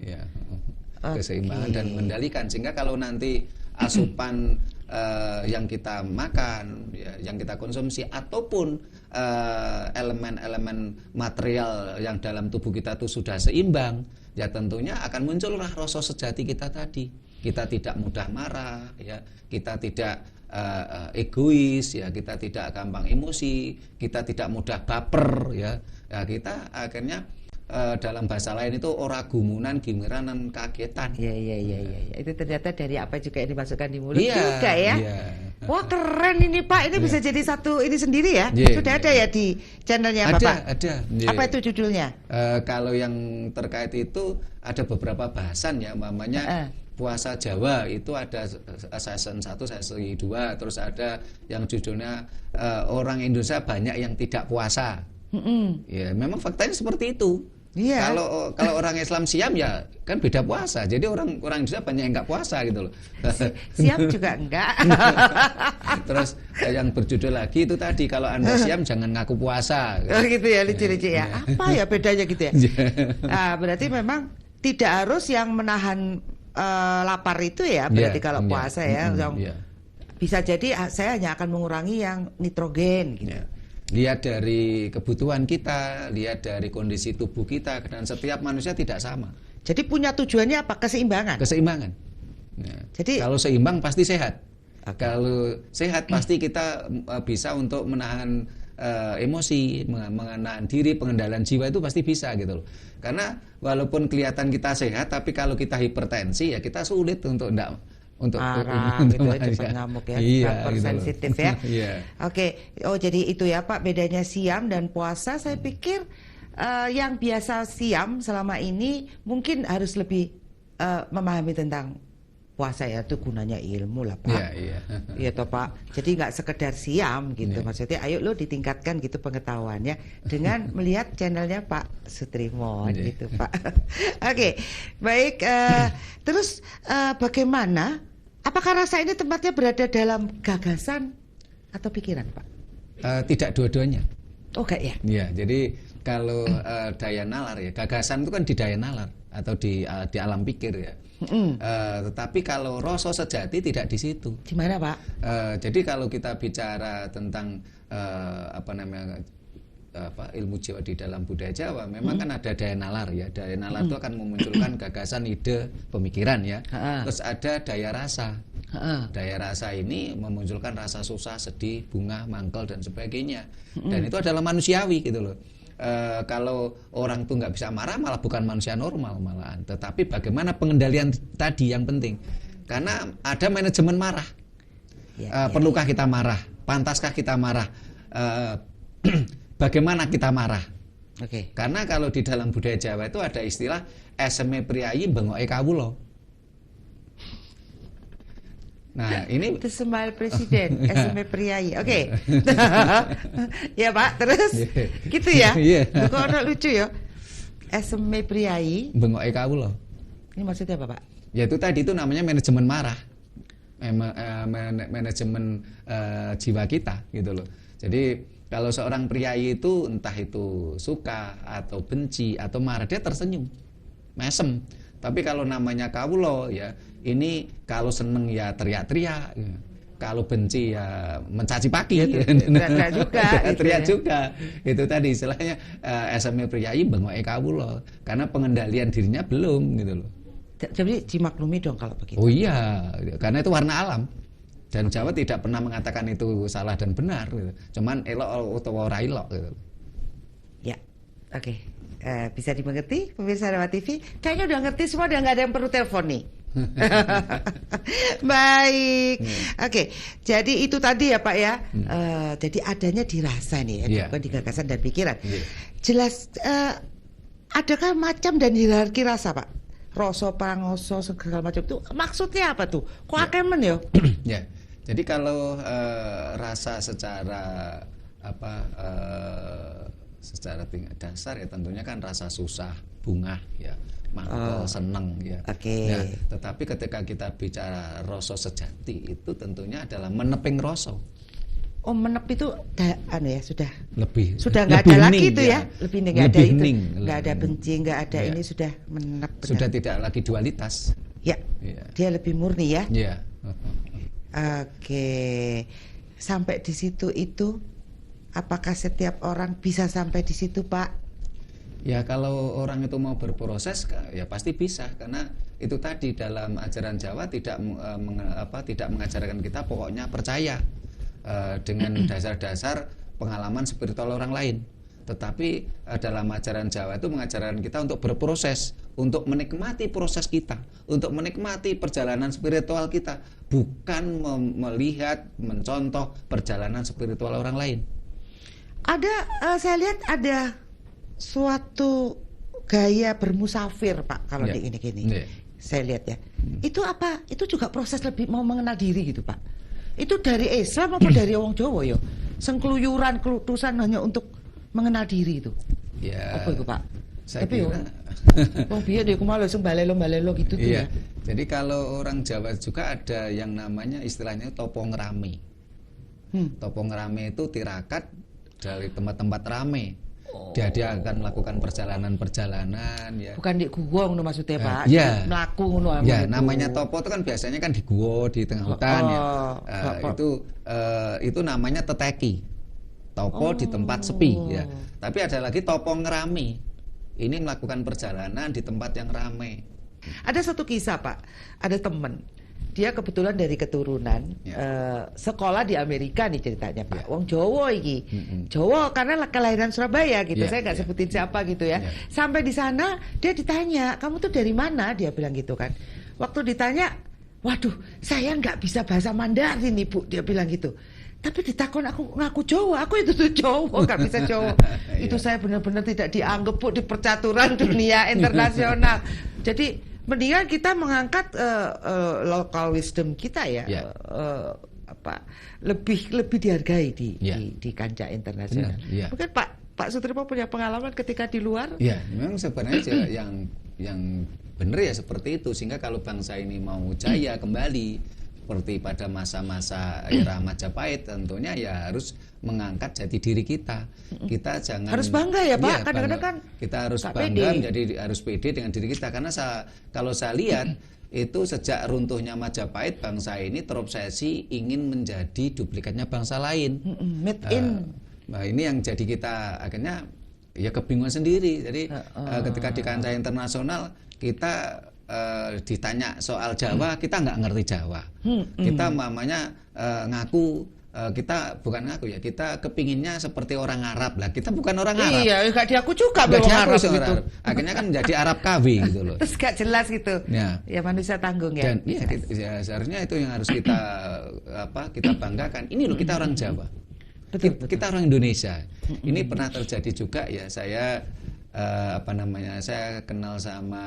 Keseimbangan dan mengendalikan, sehingga kalau nanti asupan yang kita makan, ya, yang kita konsumsi, ataupun elemen-elemen material yang dalam tubuh kita itu sudah seimbang, ya tentunya akan muncullah rasa sejati kita tadi. Kita tidak mudah marah, ya, kita tidak egois, ya, kita tidak gampang emosi, kita tidak mudah baper, ya, kita akhirnya dalam bahasa lain itu ora gumunan, gimiranan, kagetan. Iya. Itu ternyata dari apa juga yang dimasukkan di mulut Iya, juga ya. iya. Wah, keren ini, Pak. Ini bisa jadi satu ini sendiri ya. Iya, Sudah ada ya di channelnya Bapak? Ada. Apa itu judulnya? Kalau yang terkait itu ada beberapa bahasan ya, mamanya puasa Jawa itu ada season 1, season 2, terus ada yang judulnya orang Indonesia banyak yang tidak puasa. Ya, memang faktanya seperti itu. Iya. Kalau orang Islam siam ya kan beda puasa. Jadi orang Indonesia banyak yang nggak puasa gitu loh. Siap juga enggak. Terus yang berjudul lagi itu tadi, kalau Anda siam jangan ngaku puasa. Oh gitu ya, lucu-lucu ya. Apa ya bedanya gitu ya? Berarti memang tidak harus yang menahan lapar itu ya. Berarti kalau puasa ya, bisa jadi saya hanya akan mengurangi yang nitrogen gitu. Lihat dari kebutuhan kita, lihat dari kondisi tubuh kita, dan setiap manusia tidak sama. Jadi punya tujuannya apa? Keseimbangan. Keseimbangan. Jadi kalau seimbang pasti sehat. Kalau sehat pasti kita bisa untuk menahan emosi, menahan diri, pengendalian jiwa itu pasti bisa gitu loh. Karena walaupun kelihatan kita sehat, tapi kalau kita hipertensi ya kita sulit untuk untuk gitu ya, cepat ngamuk ya, sensitif ya. Oke, jadi itu ya Pak, bedanya siam dan puasa. Saya pikir yang biasa siam selama ini mungkin harus lebih memahami tentang puasa ya, itu gunanya ilmu lah Pak. Iya toh Pak. Jadi nggak sekedar siam gitu, maksudnya ayo lo ditingkatkan gitu pengetahuannya dengan melihat channelnya Pak Sutrimon gitu Pak. Oke, baik. Terus bagaimana? Apakah rasa ini tempatnya berada dalam gagasan atau pikiran Pak? Tidak dua-duanya. Oh enggak ya? Iya, jadi kalau daya nalar ya, gagasan itu kan di daya nalar atau di alam pikir ya. Tetapi kalau rasa sejati tidak di situ. Di mana Pak? Jadi kalau kita bicara tentang ilmu jiwa di dalam budaya Jawa, memang kan ada daya nalar ya. Daya nalar itu akan memunculkan gagasan, ide, pemikiran ya. Terus ada daya rasa. Daya rasa ini memunculkan rasa susah, sedih, bunga, mangkel dan sebagainya. Dan itu adalah manusiawi gitu loh. Kalau orang tuh nggak bisa marah, malah bukan manusia normal malahan. Tetapi bagaimana pengendalian tadi yang penting. Karena ada manajemen marah. Perlukah kita marah? Pantaskah kita marah? Bagaimana kita marah? Karena kalau di dalam budaya Jawa itu ada istilah eseme priyayi bengoke kawula. Nah, ini itu sembal presiden, eseme priyayi. Ya Pak, terus gitu ya. Kok ada lucu ya? Eseme priyayi bengoke kawula. Ini maksudnya apa Pak? Ya itu tadi itu namanya manajemen marah. Manajemen jiwa kita gitu loh. Jadi kalau seorang priayi itu entah itu suka atau benci atau marah, dia tersenyum, mesem. Tapi kalau namanya kawula ya, ini kalau seneng ya teriak-teriak, ya. Kalau benci ya mencaci maki, teriak juga. Teriak juga. Itu tadi istilahnya eseme priayi bengoke kawula, karena pengendalian dirinya belum gitu loh. Jadi dimaklumi dong kalau begitu. Oh iya, karena itu warna alam. Dan Jawa tidak pernah mengatakan itu salah dan benar gitu. Cuman elok atau ora elok gitu. Ya, oke. Bisa dimengerti pemirsa Dharma TV? Kayaknya udah ngerti semua, udah nggak ada yang perlu telepon nih. Baik. Oke. Jadi itu tadi ya Pak ya. Jadi adanya dirasa nih ya, bukan di gagasan dan pikiran. Jelas adakah macam dan hierarki rasa Pak? Rasa, pangoso, segala macam itu maksudnya apa tuh? Kok akemen ya? Ya. Jadi kalau rasa secara secara tingkat dasar ya tentunya kan rasa susah, bungah ya, mangkol, seneng ya. Nah, tetapi ketika kita bicara rasa sejati itu tentunya adalah meneping rasa. Oh, menep itu sudah nggak ada lagi itu ya, lebih nggak ada itu, nggak ada benci, nggak ada ini, sudah menep. Sudah tidak lagi dualitas. Ya, dia lebih murni ya. Ya. Oke, sampai di situ itu, apakah setiap orang bisa sampai di situ, Pak? Ya, kalau orang itu mau berproses ya pasti bisa, karena itu tadi dalam ajaran Jawa tidak mengajarkan kita pokoknya percaya dengan dasar-dasar pengalaman spiritual orang lain. Tetapi dalam ajaran Jawa itu mengajarkan kita untuk berproses, untuk menikmati proses kita, untuk menikmati perjalanan spiritual kita, bukan melihat, mencontoh perjalanan spiritual orang lain. Saya lihat ada suatu gaya bermusafir, Pak, kalau di gini. Saya lihat ya. Itu apa? Itu juga proses lebih mau mengenal diri gitu, Pak. Itu dari Islam apa dari wong Jawa ya? Sengkeluyuran, kelutusan hanya untuk mengenal diri itu. Ya. Apa itu, Pak? Tapi wong biyen ya kumaha sing balelo gitu tuh ya. Jadi kalau orang Jawa juga ada yang namanya istilahnya topo ngerame. Topo ngerame itu tirakat dari tempat-tempat rame. Dia akan melakukan perjalanan ya. Bukan di gua ngono maksudnya, Pak. Mlaku ngono. Ya, namanya topo itu kan biasanya kan di gua, di tengah hutan ya. Itu namanya teteki. Topo di tempat sepi ya. Tapi ada lagi topo ngerame. Ini melakukan perjalanan di tempat yang ramai. Ada satu kisah, Pak. Ada teman. Dia kebetulan dari keturunan sekolah di Amerika nih ceritanya, Pak. Wong Jawa iki. Jawa karena kelahiran Surabaya gitu. Saya nggak sebutin siapa gitu ya. Sampai di sana dia ditanya, "Kamu tuh dari mana?" Dia bilang gitu kan. Waktu ditanya, "Waduh, saya nggak bisa bahasa Mandarin, Ibu." Dia bilang gitu. Tapi ditakon aku ngaku Jawa, aku itu tuh Jawa, nggak bisa Jawa. Itu saya benar-benar tidak dianggap, Bu, di percaturan dunia internasional. Jadi mendingan kita mengangkat local wisdom kita ya, lebih dihargai di kancah internasional. Mungkin Pak Sutripto punya pengalaman ketika di luar? Ya, memang sebenarnya yang benar ya seperti itu, sehingga kalau bangsa ini mau jaya kembali seperti pada masa-masa era Majapahit, tentunya ya harus mengangkat jati diri kita. Kita jangan harus bangga ya, Pak. Kadang-kadang kan kita harus bangga, menjadi harus pede dengan diri kita, karena kalau saya lihat itu sejak runtuhnya Majapahit, bangsa ini terobsesi ingin menjadi duplikatnya bangsa lain. Nah, ini yang jadi kita akhirnya ya kebingungan sendiri. Jadi ketika di kancah internasional kita ditanya soal Jawa, kita nggak ngerti Jawa. Kita mamanya ngaku, kita bukan ngaku ya, kita kepinginnya seperti orang Arab lah. Kita bukan orang Arab. Iya, nggak diaku juga orang Arab gitu. Akhirnya kan jadi Arab KW gitu loh. Terus nggak jelas gitu. Ya manusia tanggung ya. Dan ya seharusnya itu yang harus kita kita banggakan. Ini loh, kita orang Jawa. Betul. Kita orang Indonesia. Ini pernah terjadi juga ya. Saya saya kenal sama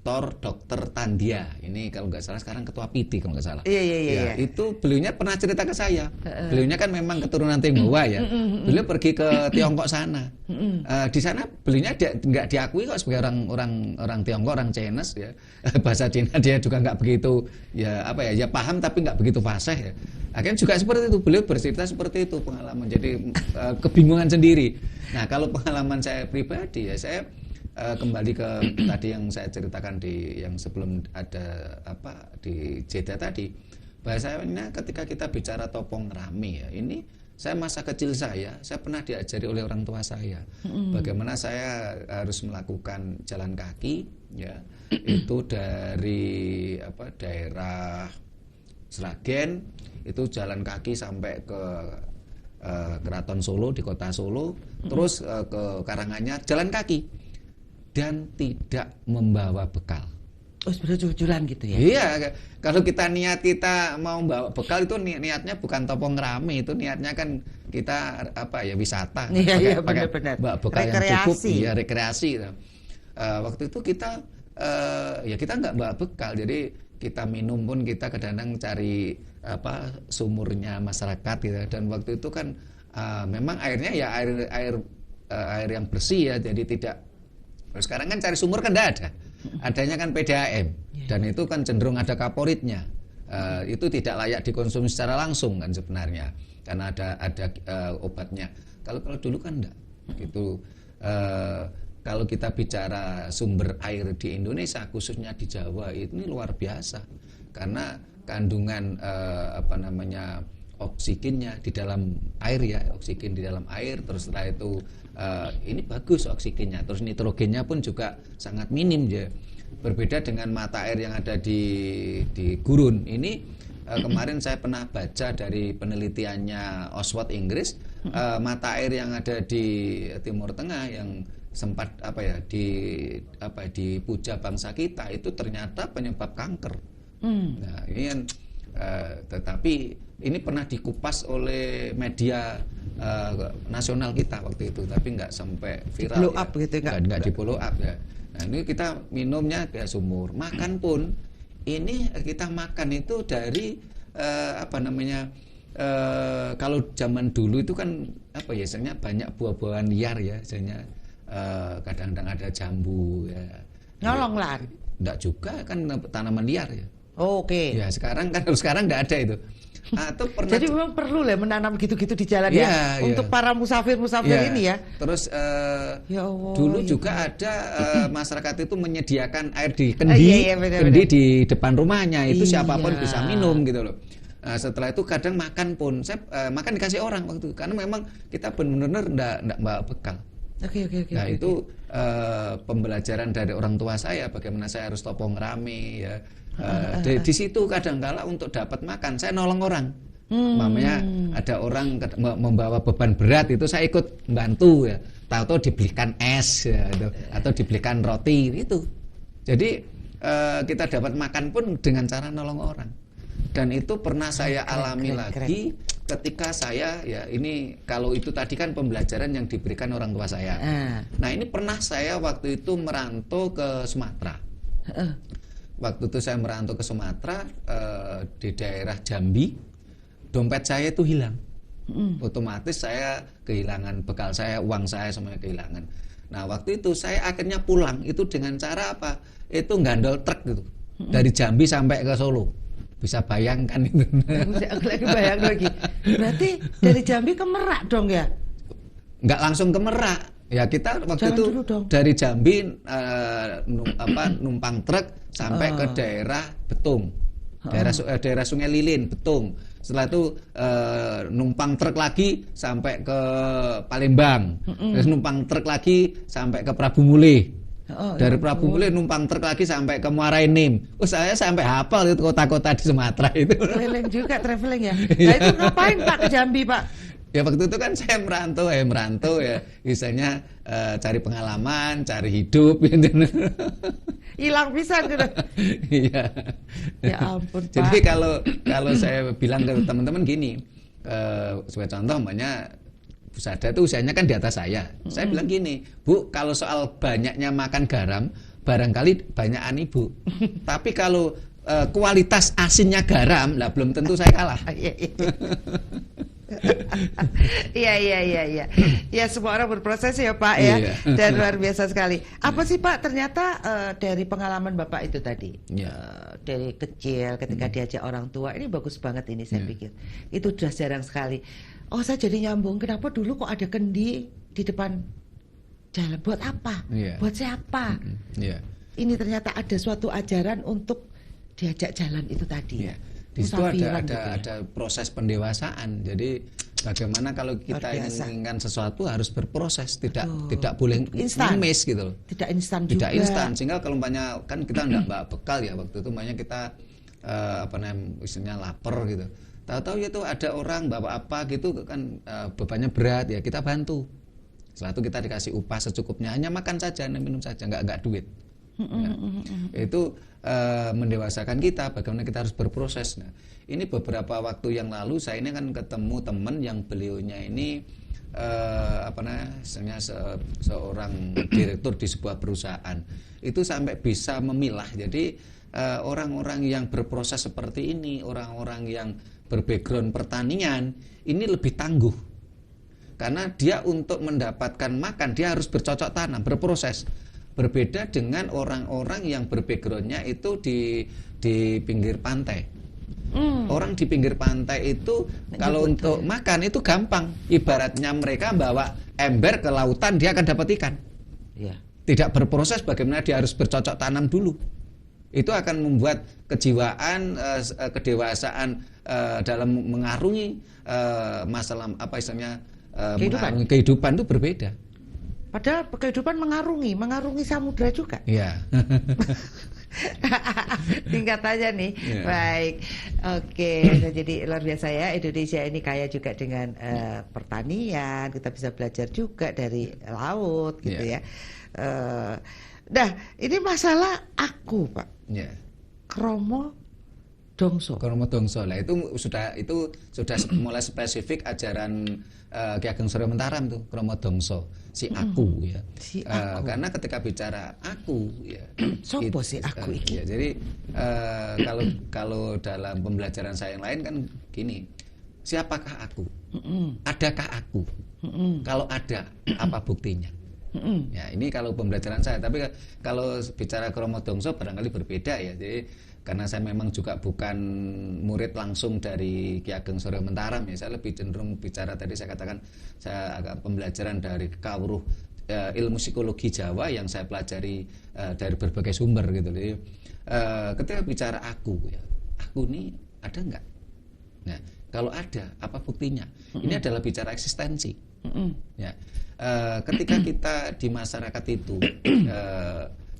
Dokter Tandia, ini kalau nggak salah sekarang ketua PD kalau nggak salah. Iya. Itu beliaunya pernah cerita ke saya. Beliaunya kan memang keturunan Tionghoa ya. Beliau pergi ke Tiongkok sana. Di sana beliaunya nggak diakui kok sebagai orang Tiongkok, orang Chinese ya. Bahasa Cina dia juga nggak begitu ya paham, tapi nggak begitu fasih ya. Akhirnya juga seperti itu, beliau bercerita seperti itu pengalaman. Jadi kebingungan sendiri. Nah, kalau pengalaman saya pribadi ya, saya kembali ke tadi yang saya ceritakan yang sebelum ada di Jeddah tadi, bahasanya ketika kita bicara topong rame ya, ini saya masa kecil saya pernah diajari oleh orang tua saya bagaimana saya harus melakukan jalan kaki ya, itu dari daerah Sragen itu jalan kaki sampai ke Keraton Solo, di kota Solo, terus ke Karanganyar jalan kaki dan tidak membawa bekal. Oh, sebenarnya jujuran gitu ya? Iya, kalau kita mau bawa bekal itu niatnya bukan topong rame, itu niatnya kan kita wisata. Iya, pakai benar. bekal yang cukup, rekreasi. Waktu itu kita kita nggak bawa bekal, jadi kita minum pun kita kadang-kadang cari sumurnya masyarakat gitu. Dan waktu itu kan memang airnya ya air yang bersih ya, jadi tidak. Sekarang kan cari sumur kan tidak ada, adanya kan PDAM dan itu kan cenderung ada kaporitnya. Itu tidak layak dikonsumsi secara langsung kan sebenarnya, karena ada obatnya. Kalau dulu kan enggak gitu. Kalau kita bicara sumber air di Indonesia, khususnya di Jawa, ini luar biasa karena kandungan oksigennya di dalam air ya, oksigen di dalam air. Terus setelah itu ini bagus oksigennya, terus nitrogennya pun juga sangat minim ya. Berbeda dengan mata air yang ada di gurun. Ini kemarin saya pernah baca dari penelitiannya Oxford Inggris, mata air yang ada di Timur Tengah yang sempat dipuja bangsa kita itu ternyata penyebab kanker. Nah, ini kan tetapi ini pernah dikupas oleh media nasional kita waktu itu, tapi nggak sampai viral. Blow up gitu, nggak di follow up ya. Nah, ini kita minumnya kayak sumur. Makan pun ini kita makan itu dari kalau zaman dulu itu kan biasanya banyak buah-buahan liar ya, biasanya kadang-kadang ada jambu ya. Nyolong lah. Enggak juga kan tanaman liar ya. Oh, oke. Ya sekarang enggak ada itu. Atau pernah. Jadi memang perlu lah menanam gitu-gitu di jalan ya, untuk para musafir ini ya. Terus ya Allah, dulu juga ada masyarakat itu menyediakan air di kendi, kendi di depan rumahnya, itu siapapun bisa minum gitu loh. Nah, setelah itu kadang makan pun saya makan dikasih orang waktu itu, karena memang kita benar-benar enggak bawa bekal. Oke. Nah, itu pembelajaran dari orang tua saya bagaimana saya harus topong rame ya. Di situ kadang-kala untuk dapat makan saya nolong orang. Mamanya ada orang membawa beban berat, itu saya ikut bantu ya. Tahu-tahu dibelikan es ya, atau dibelikan roti itu. Jadi kita dapat makan pun dengan cara nolong orang. Dan itu pernah saya alami lagi ketika saya ya, ini kalau itu tadi kan pembelajaran yang diberikan orang tua saya. Nah, ini pernah saya waktu itu merantau ke Sumatera. Waktu itu saya merantau ke Sumatera, di daerah Jambi, dompet saya itu hilang. Otomatis saya kehilangan bekal saya, uang saya semuanya kehilangan. Nah, waktu itu saya akhirnya pulang itu dengan cara apa? Itu gandol truk gitu. Dari Jambi sampai ke Solo. Bisa bayangkan itu. Aku lagi bayang lagi. Berarti dari Jambi ke Merak dong ya? Nggak langsung ke Merak. Ya kita waktu Jalan itu dari Jambi numpang truk sampai ke daerah Betung. Daerah Sungai Lilin, Betung. Setelah itu numpang truk lagi sampai ke Palembang. Terus numpang truk lagi sampai ke Prabu Mulih. Dari Prabu Mulih numpang truk lagi sampai ke Muara Enim. Saya sampai hafal itu kota-kota di Sumatera itu. Keliling juga, traveling ya. Nah, itu ngapain Pak ke Jambi Pak? Ya waktu itu kan saya merantau ya, misalnya cari pengalaman, cari hidup gitu. Hilang pisan gitu. Iya. Ya ampun Pak. Jadi kalau saya bilang ke teman-teman gini, sebagai contoh namanya Bu Sada itu usianya kan di atas saya. Saya bilang gini, Bu, kalau soal banyaknya makan garam, barangkali banyakan Ibu. Tapi kalau kualitas asinnya garam, lah belum tentu saya kalah. Iya. Ya semua orang berproses ya Pak ya. Iya. Dan luar biasa sekali. Apa sih Pak ternyata dari pengalaman Bapak itu tadi, dari kecil ketika diajak orang tua, ini bagus banget ini saya pikir. Itu sudah jarang sekali. Oh, saya jadi nyambung, kenapa dulu kok ada kendi di depan jalan? Buat apa? Buat siapa? Ini ternyata ada suatu ajaran untuk diajak jalan itu tadi. Di situ ada proses pendewasaan. Jadi bagaimana kalau kita inginkan sesuatu harus berproses, tidak boleh ngemis gitu loh. Tidak instan juga. Tidak instan, sehingga kalau umpamanya kan kita enggak bawa bekal ya waktu itu, makanya kita istilahnya lapar gitu. Tahu-tahu itu ada orang bawa apa gitu kan, bebannya berat ya kita bantu. Setelah itu kita dikasih upah secukupnya, hanya makan saja, minum saja, nggak duit. Ya. Itu mendewasakan kita, bagaimana kita harus berproses. Nah, ini beberapa waktu yang lalu saya ini kan ketemu teman yang beliaunya ini seorang direktur di sebuah perusahaan. Itu sampai bisa memilah. Jadi orang-orang yang berproses seperti ini, orang-orang yang berbackground pertanian, ini lebih tangguh. Karena dia untuk mendapatkan makan, dia harus bercocok tanam, berproses. Berbeda dengan orang-orang yang berbackgroundnya itu di pinggir pantai. Orang di pinggir pantai itu kalau untuk makan itu gampang. Ibaratnya mereka bawa ember ke lautan, dia akan dapat ikan. Ya. Tidak berproses bagaimana dia harus bercocok tanam dulu. Itu akan membuat kejiwaan, kedewasaan dalam mengarungi masalah mengarungi kehidupan itu berbeda. Padahal kehidupan mengarungi samudra juga. Iya. Tingkatannya nih. Yeah. Baik. Oke, jadi luar biasa ya, Indonesia ini kaya juga dengan pertanian, kita bisa belajar juga dari laut gitu ya. Nah, ini masalah aku, Pak. Yeah. Kromo Dongso. Lah itu sudah mulai spesifik ajaran Ki Ageng Surya Mentaram tuh, Kromo Dongso, si aku ya. Si aku. Karena ketika bicara aku ya. Sopo si aku iki? Ya, jadi kalau dalam pembelajaran saya yang lain kan gini, siapakah aku? Adakah aku? Kalau ada, apa buktinya? Ya, ini kalau pembelajaran saya. Tapi kalau bicara Kromo Dongso barangkali berbeda ya. Jadi karena saya memang juga bukan murid langsung dari Ki Ageng Surya Mentaram ya, saya lebih cenderung bicara tadi saya katakan saya agak pembelajaran dari kawruh ilmu psikologi Jawa yang saya pelajari dari berbagai sumber gitu. Jadi ketika bicara aku ya, aku ini ada enggak? Nah, kalau ada, apa buktinya? Ini adalah bicara eksistensi. Ya, ketika kita di masyarakat itu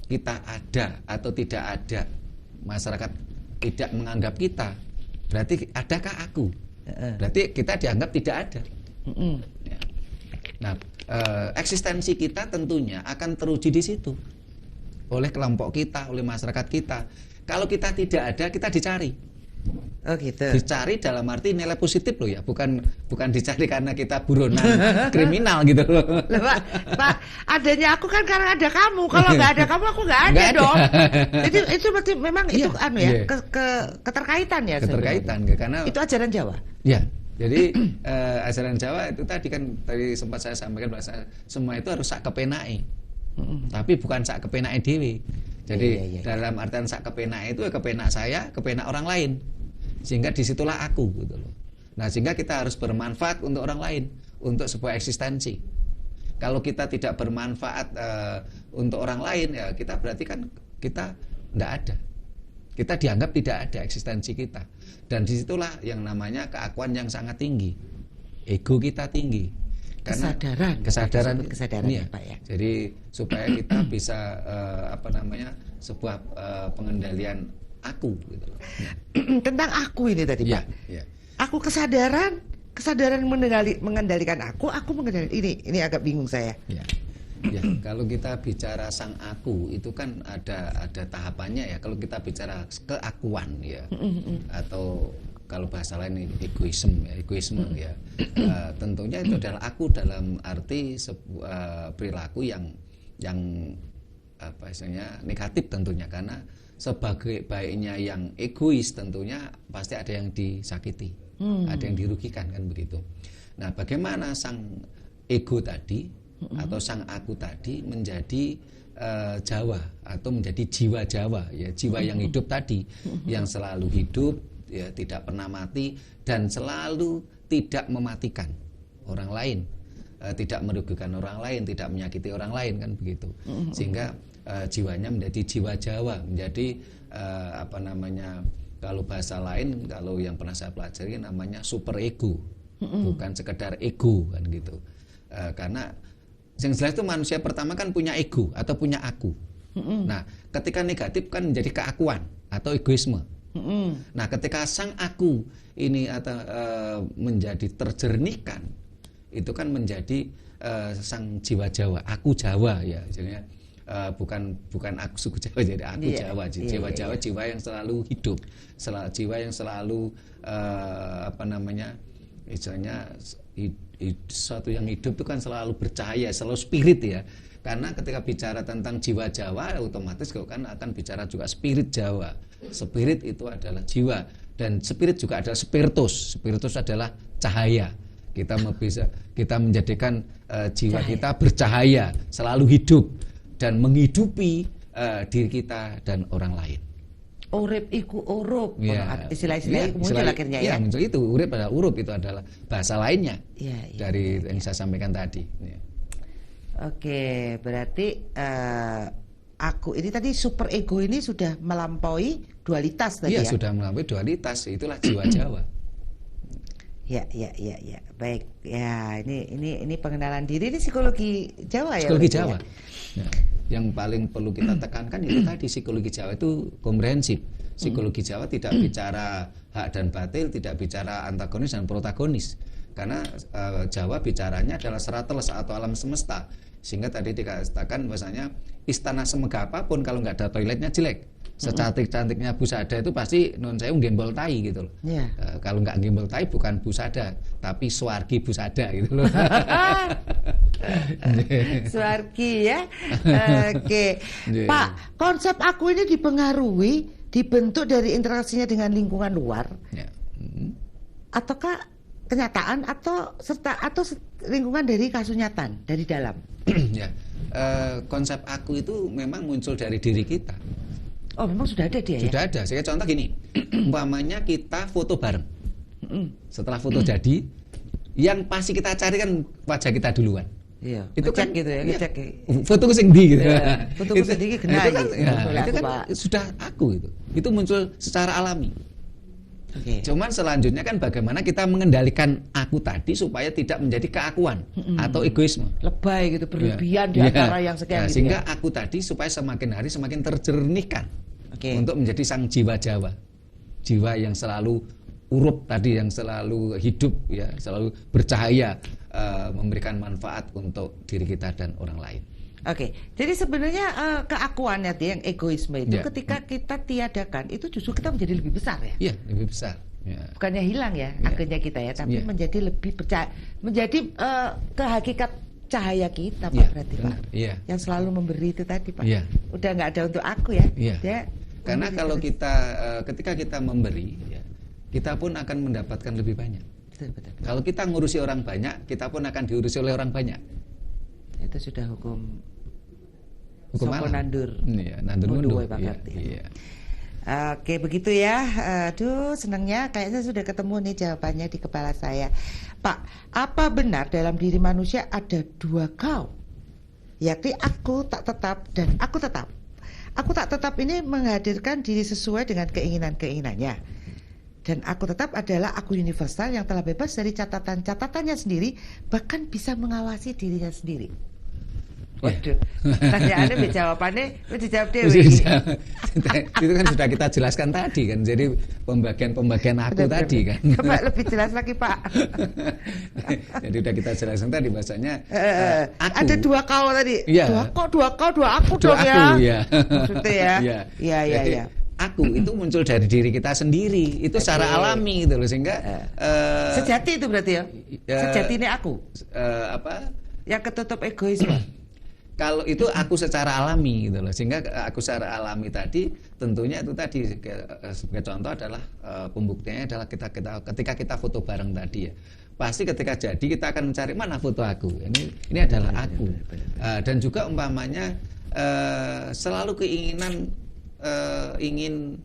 kita ada atau tidak ada, masyarakat tidak menganggap kita, berarti adakah aku? Berarti kita dianggap tidak ada. Ya. Nah, eksistensi kita tentunya akan teruji di situ oleh kelompok kita, oleh masyarakat kita. Kalau kita tidak ada, kita dicari. Oh gitu. Dicari dalam arti nilai positif loh ya, bukan dicari karena kita buronan kriminal gitu loh. Pak, adanya aku kan karena ada kamu. Kalau nggak ada kamu, aku nggak ada dong. Jadi itu berarti memang itu keterkaitan ya. Keterkaitan karena itu ajaran Jawa. Ya. Jadi ajaran Jawa itu tadi kan tadi sempat saya sampaikan bahwa semua itu harus sak kepenake. Tapi bukan sak kepenake dhewe. Jadi dalam artian sak kepenak itu kepenak saya, kepenak orang lain. Sehingga disitulah aku gitu loh. Nah, sehingga kita harus bermanfaat untuk orang lain, untuk sebuah eksistensi. Kalau kita tidak bermanfaat untuk orang lain ya kita berarti kan kita tidak ada. Kita dianggap tidak ada eksistensi kita. Dan disitulah yang namanya keakuan yang sangat tinggi. Ego kita tinggi. Karena kesadaran ya, Pak ya. Jadi supaya kita bisa sebuah pengendalian aku gitu loh. Tentang aku ini tadi, Pak. Ya. Aku kesadaran mengendalikan aku mengendalikan ini agak bingung saya. Ya, kalau kita bicara sang aku itu kan ada tahapannya ya. Kalau kita bicara keakuan ya, atau kalau bahasa lain egoisme ya. Tentunya itu adalah aku dalam arti sebuah perilaku yang negatif tentunya, karena sebagai baiknya yang egois tentunya pasti ada yang disakiti, ada yang dirugikan kan begitu. Nah, bagaimana sang ego tadi atau sang aku tadi menjadi Jawa atau menjadi jiwa Jawa ya, jiwa yang hidup tadi, yang selalu hidup ya, tidak pernah mati dan selalu tidak mematikan orang lain, tidak merugikan orang lain, tidak menyakiti orang lain kan begitu. Sehingga jiwanya menjadi jiwa Jawa, menjadi kalau bahasa lain, kalau yang pernah saya pelajari namanya super ego, bukan sekedar ego kan gitu. Karena yang jelas itu manusia pertama kan punya ego atau punya aku. Nah, ketika negatif kan menjadi keakuan atau egoisme. Nah, ketika sang aku ini menjadi terjernihkan, itu kan menjadi sang jiwa Jawa, aku Jawa ya. Jadinya bukan aku suku Jawa, jadi aku Jawa. Jiwa Jawa, jiwa yang selalu hidup, jiwa yang selalu misalnya sesuatu yang hidup itu kan selalu bercahaya, selalu spirit ya. Karena ketika bicara tentang jiwa Jawa, otomatis kan akan bicara juga spirit Jawa. Spirit itu adalah jiwa, dan spirit juga adalah spiritus. Spiritus adalah cahaya. Kita menjadikan jiwa kita bercahaya, selalu hidup dan menghidupi diri kita dan orang lain. Urip iku urup, Ya, istilah-istilah itu muncul akhirnya ya. Muncul itu urip adalah urup, itu adalah bahasa lainnya dari yang saya sampaikan tadi. Ya. Oke, berarti aku ini tadi super ego ini sudah melampaui dualitas tadi ya? Iya, sudah melampaui dualitas, itulah jiwa Jawa. Ya. Baik. Ya, ini pengenalan diri, ini psikologi Jawa ya. Psikologi Jawa. Ya. Yang paling perlu kita tekankan itu tadi, psikologi Jawa itu komprehensif. Psikologi Jawa tidak bicara hak dan batil, tidak bicara antagonis dan protagonis. Karena Jawa bicaranya adalah serateles atau alam semesta. Sehingga tadi dikatakan bahasanya istana semegah apapun kalau nggak ada toiletnya jelek. Secantik-cantiknya busada itu pasti non saya gembol tai gitu loh. Yeah. Kalau nggak gembol tai bukan busada, tapi swargi busada gitu loh. Swargi ya. Oke. Yeah. Pak, konsep aku ini dibentuk dari interaksinya dengan lingkungan luar. Yeah. Ataukah kenyataan atau lingkungan dari kasunyatan dari dalam? Ya, konsep aku itu memang muncul dari diri kita. Oh, memang sudah ada dia. Sudah ada. Saya contoh gini, umpamanya kita foto bareng. Setelah foto jadi, yang pasti kita cari kan wajah kita duluan. Iya. Itu ngecek kan gitu ya, ngecek. Foto sing ndi gitu. Foto sing ndi kena gitu. Itu kan sudah aku itu. Itu muncul secara alami. Okay. Cuman selanjutnya kan bagaimana kita mengendalikan aku tadi supaya tidak menjadi keakuan atau egoisme. Lebay gitu, berlebihan di antara yang sekian gitu. Sehingga aku tadi supaya semakin hari semakin terjernihkan untuk menjadi sang jiwa Jawa. Jiwa yang selalu urup tadi, yang selalu hidup ya, selalu bercahaya, memberikan manfaat untuk diri kita dan orang lain. Oke, jadi sebenarnya keakuan ya, yang egoisme itu ketika kita tiadakan itu justru kita menjadi lebih besar ya? Iya, lebih besar. Ya. Bukannya hilang ya akhirnya kita ya, tapi menjadi lebih percaya, menjadi kehakikat cahaya kita Pak, berarti Pak. Yang selalu memberi itu tadi Pak. Udah nggak ada untuk aku ya. Dia karena kalau kita ketika kita memberi, kita pun akan mendapatkan lebih banyak. Betul. Kalau kita ngurusi orang banyak, kita pun akan diurusi oleh orang banyak. Itu sudah hukum alam. Nandur. Iya, nandur mundur. Iya. Oke, begitu ya. Aduh, senangnya kayaknya sudah ketemu nih jawabannya di kepala saya. Pak, apa benar dalam diri manusia ada dua kau? Yakni aku tak tetap dan aku tetap. Aku tak tetap ini menghadirkan diri sesuai dengan keinginan-keinginannya. Dan aku tetap adalah aku universal yang telah bebas dari catatan-catatannya sendiri, bahkan bisa mengawasi dirinya sendiri. Waduh, pertanyaannya jawabannya dijawab Dewi. Itu kan sudah kita jelaskan tadi kan. Jadi pembagian aku tadi kan. Coba lebih jelas lagi Pak. Jadi sudah kita jelaskan tadi bahasanya aku. Ada dua kau tadi. Ya. Dua kau, dua aku dong ya. Maksudnya ya. Iya. Aku itu muncul dari diri kita sendiri. Itu secara alami gitu loh, sehingga sejati itu berarti ya. Sejati ini aku. Yang ketutup egoisme. Kalau itu aku secara alami gitu loh, sehingga aku secara alami tadi tentunya itu tadi sebagai contoh adalah pembuktiannya adalah ketika kita foto bareng tadi ya, pasti ketika jadi kita akan mencari mana foto aku, ini adalah aku. Dan juga umpamanya selalu keinginan ingin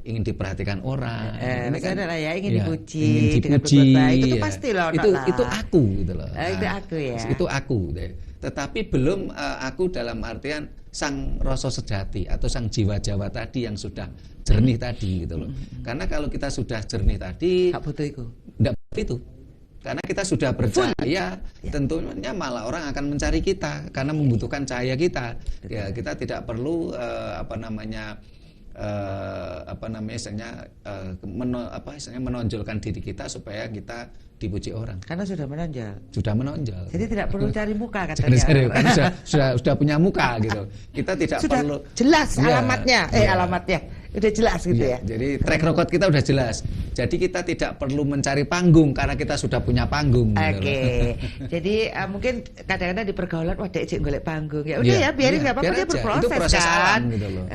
ingin diperhatikan orang. Ini kan adalah ya ingin dipuji, dengan berbuat baik. Itu pasti loh. Itu aku gitu loh. Itu aku ya. Itu aku. Tetapi belum aku dalam artian sang rasa sejati atau sang jiwa Jawa tadi yang sudah jernih tadi gitu loh. Karena kalau kita sudah jernih tadi, enggak butuh itu. Enggak butuh itu. Karena kita sudah percaya, tentunya malah orang akan mencari kita karena membutuhkan cahaya kita. Ya, kita tidak perlu menonjolkan diri kita supaya kita dipuji orang. Karena sudah menonjol. Sudah menonjol. Jadi tidak perlu cari muka katanya. Sudah punya muka gitu. Kita tidak sudah perlu jelas alamatnya. Alamatnya udah jelas gitu ya. Jadi track record kita udah jelas. Jadi kita tidak perlu mencari panggung karena kita sudah punya panggung. Oke. Jadi mungkin kadang-kadang di pergaulan wah dek cik golek panggung. Ya udah ya biarin nggak apa-apa dia berproses. Itu proses kan. alam gitu loh.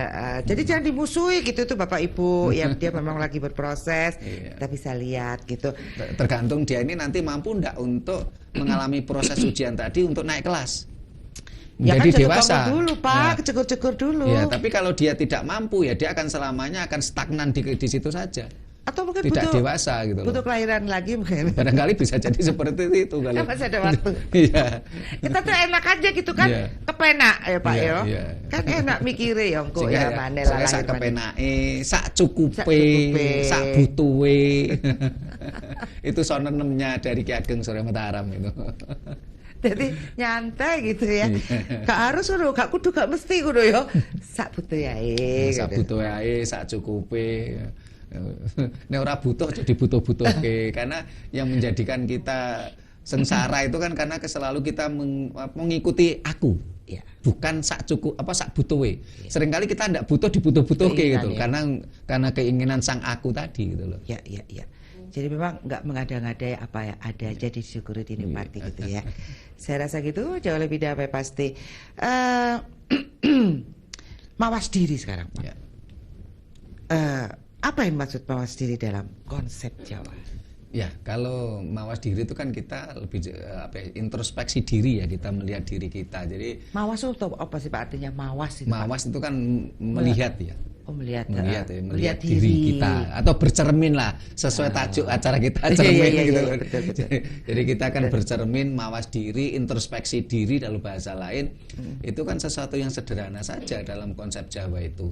Jadi jangan dimusuhi gitu tuh Bapak Ibu. Ya dia memang lagi berproses. Kita bisa lihat gitu. Tergantung dia ini nanti mampu enggak untuk mengalami proses ujian tadi untuk naik kelas. Menjadi ya kan dewasa dulu Pak, cekur-cekur dulu. Ya, tapi kalau dia tidak mampu ya dia akan selamanya akan stagnan di situ saja. Atau mungkin tidak butuh, dewasa gitu butuh loh. Kelahiran lagi mungkin. Barangkali bisa jadi seperti itu kali. Masih ada waktu. Iya. Kita tuh enak aja gitu kan, kepenak ya Pak ya. Kan enak mikire ya engko ya maneh lah. Sak kepenake, sak cukupe, sak butuhe. Itu sonenemnya dari Ki Ageng Surya Mataram itu. Jadi nyantai gitu ya. Gak harus ngono, gak kudu gak mesti ngono ya. Sak butuh ae. Sak butuh ae, sak cukupe. Nek ora butuh jadi butuh-butuhke karena yang menjadikan kita sengsara itu kan karena selalu kita mengikuti aku. Ya. Bukan sak cukup sak butuhe. Ya. Seringkali kita tidak butuh dibutuh-butuhke gitu ya. Karena keinginan sang aku tadi gitu loh. Ya. Jadi memang nggak mengada-ngada apa ya ada aja disyukuri dinikmati gitu ya. Saya rasa gitu jauh lebih damai pasti. Mawas diri sekarang Pak. Ya. Apa yang maksud mawas diri dalam konsep Jawa? Ya, kalau mawas diri itu kan kita lebih introspeksi diri ya, kita melihat diri kita. Jadi mawas itu apa sih Pak artinya mawas itu? Mawas itu kan melihat ya. Melihat diri kita atau bercermin lah sesuai tajuk acara kita cermin gitu. Betul. Jadi kita akan bercermin, mawas diri, introspeksi diri dalam bahasa lain. Itu kan sesuatu yang sederhana saja dalam konsep Jawa itu.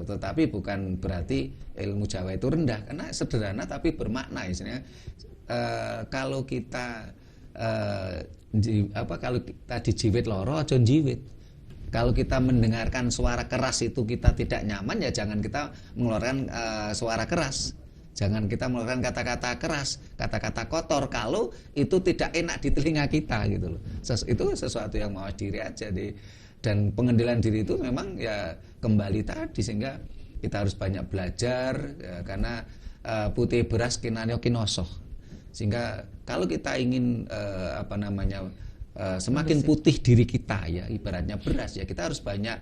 Tetapi bukan berarti ilmu Jawa itu rendah karena sederhana tapi bermakna istilahnya. Kalau kita kalau kita dijiwit loro aja njiwit. Kalau kita mendengarkan suara keras itu kita tidak nyaman ya jangan kita mengeluarkan suara keras. Jangan kita mengeluarkan kata-kata keras, kata-kata kotor kalau itu tidak enak di telinga kita gitu loh. Itu sesuatu yang mawas diri aja deh. Dan pengendalian diri itu memang ya kembali tadi sehingga kita harus banyak belajar ya, karena putih beras kinanyo kinosoh. Sehingga kalau kita ingin semakin putih diri kita ya ibaratnya beras ya kita harus banyak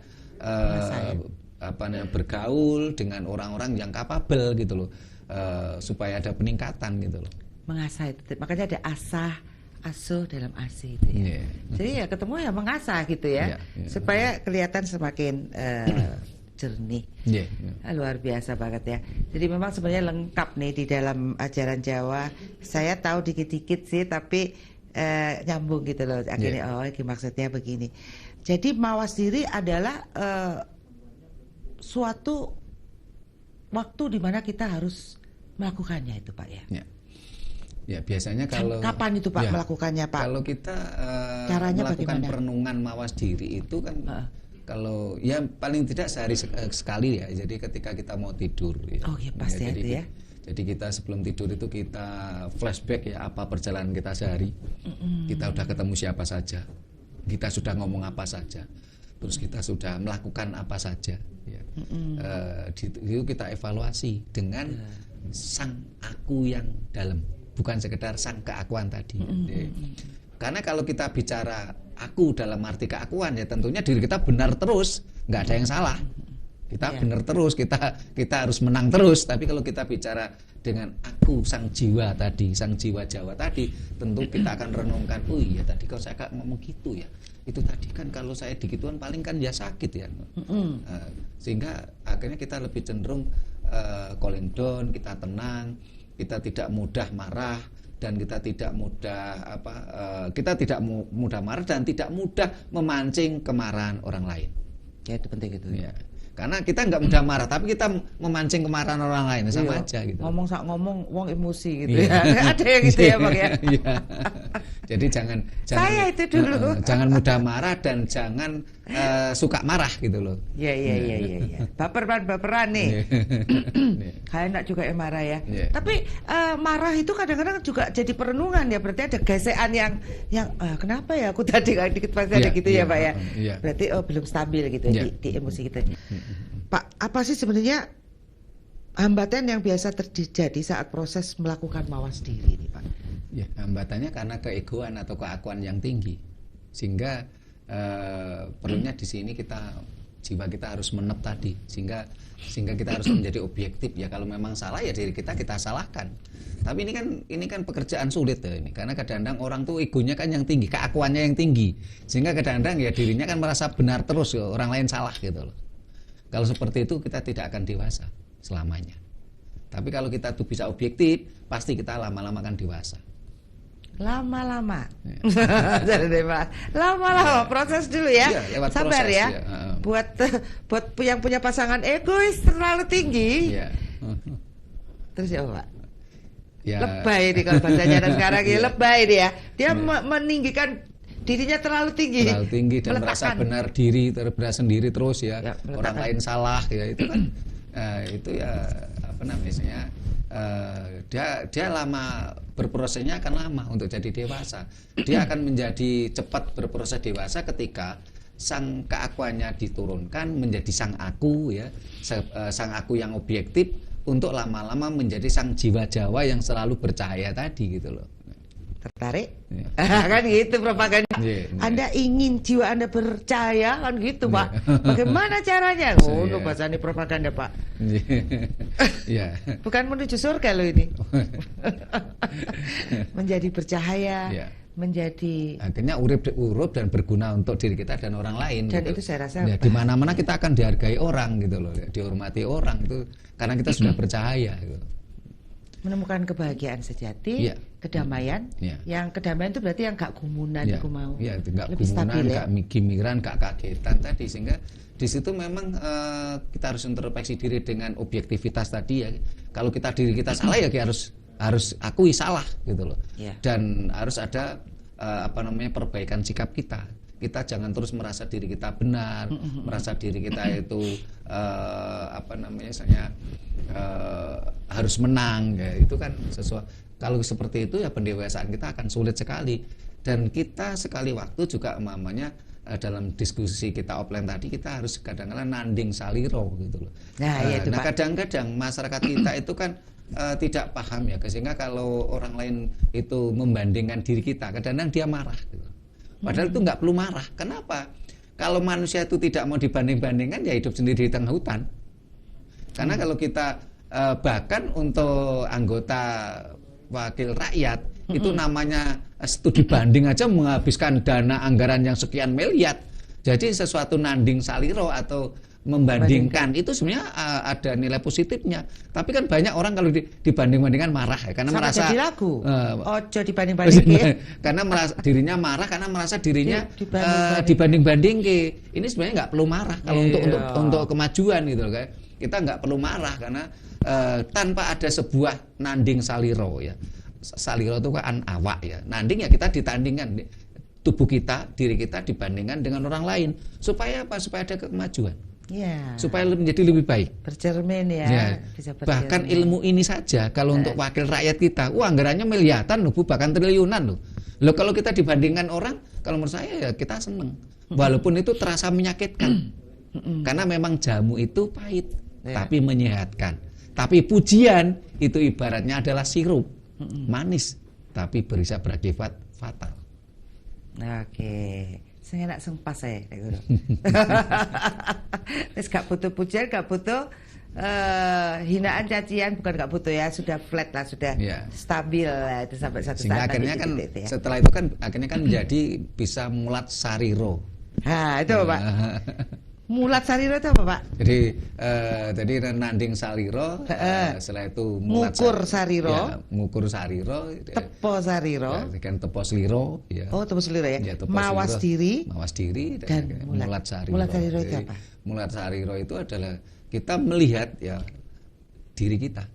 bergaul dengan orang-orang yang kapabel gitu loh supaya ada peningkatan gitu loh. Mengasah itu makanya ada asah asuh dalam asih itu ya. Jadi ya ketemu ya mengasah gitu ya supaya kelihatan semakin jernih. Luar biasa banget ya. Jadi memang sebenarnya lengkap nih di dalam ajaran Jawa. Saya tahu dikit-dikit sih tapi nyambung gitu loh akhirnya maksudnya begini. Jadi mawas diri adalah suatu waktu di mana kita harus melakukannya itu Pak ya. Ya biasanya kalau kapan itu Pak melakukannya Pak? Kalau kita caranya melakukan bagaimana? Perenungan mawas diri itu kan kalau ya paling tidak sehari sekali ya. Jadi ketika kita mau tidur. Oh ya pasti ya, itu ya. Jadi kita sebelum tidur itu kita flashback ya apa perjalanan kita sehari. Kita udah ketemu siapa saja. Kita sudah ngomong apa saja. Terus kita sudah melakukan apa saja. Ya. Itu kita evaluasi dengan sang aku yang dalam. Bukan sekedar sang keakuan tadi. Karena kalau kita bicara aku dalam arti keakuan ya tentunya diri kita benar terus. Nggak ada yang salah. Kita benar terus, kita harus menang terus. Tapi kalau kita bicara dengan aku sang jiwa tadi, sang jiwa Jawa tadi, tentu kita akan renungkan, oh iya tadi kalau saya ngomong gitu ya, itu tadi kan kalau saya digituan paling kan ya sakit ya. Sehingga akhirnya kita lebih cenderung cooling down, kita tenang, kita tidak mudah marah dan kita tidak mudah mudah marah dan tidak mudah memancing kemarahan orang lain. Ya itu penting itu. Ya. Karena kita nggak mudah marah, tapi kita memancing kemarahan orang lain sama aja gitu. Ngomong wong emosi gitu ya. Ada yang gitu ya Bang ya. Jadi jangan saya itu dulu. Jangan mudah marah dan jangan suka marah gitu loh. Iya. Baperan nih. Kayak enak juga ya marah ya. Tapi marah itu kadang-kadang juga jadi perenungan ya. Berarti ada gesekan yang kenapa ya aku tadi dikit pasti ada gitu ya Pak ya. Berarti belum stabil gitu di emosi kita. Pak, apa sih sebenarnya hambatan yang biasa terjadi saat proses melakukan mawas diri ini Pak? Ya, hambatannya karena keegoan atau keakuan yang tinggi, sehingga perlunya di sini jiwa kita harus menep tadi, sehingga kita harus menjadi objektif ya. Kalau memang salah ya diri kita salahkan. Tapi ini kan pekerjaan sulit ya ini, karena kadang-kadang orang tuh egonya kan yang tinggi, keakuannya yang tinggi, sehingga kadang-kadang ya dirinya kan merasa benar terus, ya, orang lain salah gitu loh. Kalau seperti itu kita tidak akan dewasa selamanya. Tapi kalau kita tuh bisa objektif, pasti kita lama-lama akan dewasa. Lama-lama. Lama-lama proses dulu ya. Sabar proses, ya. Buat yang punya pasangan egois terlalu tinggi. Terus ya Pak. Lebay ini kalau bahasanya sekarang ya, lebay dia. Dia meninggikan dirinya terlalu tinggi. Terlalu tinggi dan merasa benar diri, berasa sendiri terus ya. Orang lain salah ya, itu kan itu ya apa namanya, dia lama berprosesnya akan lama untuk jadi dewasa. Dia akan menjadi cepat berproses dewasa ketika sang keakuannya diturunkan menjadi sang aku ya, sang aku yang objektif, untuk lama-lama menjadi sang jiwa Jawa yang selalu bercahaya tadi gitu loh. Tertarik? Kan gitu propaganda. Anda ingin jiwa Anda bercahaya kan gitu Pak. Bagaimana caranya? Untuk bahasa ini propaganda Pak. Bukan menuju surga loh ini. Menjadi bercahaya, menjadi akhirnya urip dan berguna untuk diri kita dan orang lain. Dan gitu. Itu saya rasa di mana-mana kita akan dihargai orang gitu loh, dihormati orang itu karena kita sudah bercahaya gitu. Menemukan kebahagiaan sejati, kedamaian. Yang kedamaian itu berarti yang gak gumunan, aku mau. Iya, gak gumunan, gak gimiran, gak kagetan tadi, sehingga di situ memang kita harus introspeksi diri dengan objektivitas tadi ya. Kalau diri kita salah ya harus akui salah gitu loh. Dan harus ada perbaikan sikap kita. Kita jangan terus merasa diri kita benar, merasa diri kita itu harus menang ya. Itu kan sesuatu. Kalau seperti itu ya pendewasaan kita akan sulit sekali. Dan kita sekali waktu juga dalam diskusi kita offline tadi, kita harus kadang-kadang nanding saliro gitu loh. Nah kadang-kadang masyarakat kita itu kan tidak paham ya, sehingga kalau orang lain itu membandingkan diri kita, kadang-kadang dia marah gitu. Padahal itu nggak perlu marah. Kenapa? Kalau manusia itu tidak mau dibanding-bandingkan, ya hidup sendiri di tengah hutan. Karena kalau kita bahkan untuk anggota wakil rakyat itu namanya studi banding aja menghabiskan dana anggaran yang sekian miliar. Jadi sesuatu nanding saliro atau membandingkan itu sebenarnya ada nilai positifnya. Tapi kan banyak orang kalau dibanding-bandingkan marah ya, karena merasa jadi lagu. Ojo dibanding-bandingin. Karena dirinya marah karena merasa dirinya dibanding-banding. Ini sebenarnya nggak perlu marah kalau untuk kemajuan gitu loh, kayak. Kita nggak perlu marah karena tanpa ada sebuah nanding saliro ya. Saliro itu kan awak ya. Nanding ya kita ditandingkan tubuh kita, diri kita dibandingkan dengan orang lain. Supaya apa? Supaya ada kemajuan. Supaya menjadi lebih baik. Bercermin ya. Bisa bercermin. Bahkan ilmu ini saja kalau untuk wakil rakyat kita, anggarannya miliaran loh, bahkan triliunan loh. Loh kalau kita dibandingkan orang, kalau menurut saya ya kita seneng. Walaupun itu terasa menyakitkan. Karena memang jamu itu pahit, tapi menyehatkan. Tapi pujian itu ibaratnya adalah sirup, manis, tapi bisa berakibat fatal. Oke. Saya enak sempas saya, Guru. Terus gak butuh pujian, gak butuh hinaan, cacian, bukan gak butuh ya, sudah flat lah, sudah stabil lah, itu sampai satu sehingga saat akhirnya kan ya. Setelah itu kan akhirnya kan menjadi bisa mulat sariro. Nah itu Pak. Mulat sariro itu apa Pak? Jadi nanding saliro, setelah itu ngukur sariro, ngukur sariro, tepo sariro, kan tepo sliro, ya. Oh tepo sliro ya. Mawas diri, dan mulat sariro. Mulat sariro itu apa? Mulat sariro itu adalah kita melihat ya diri kita.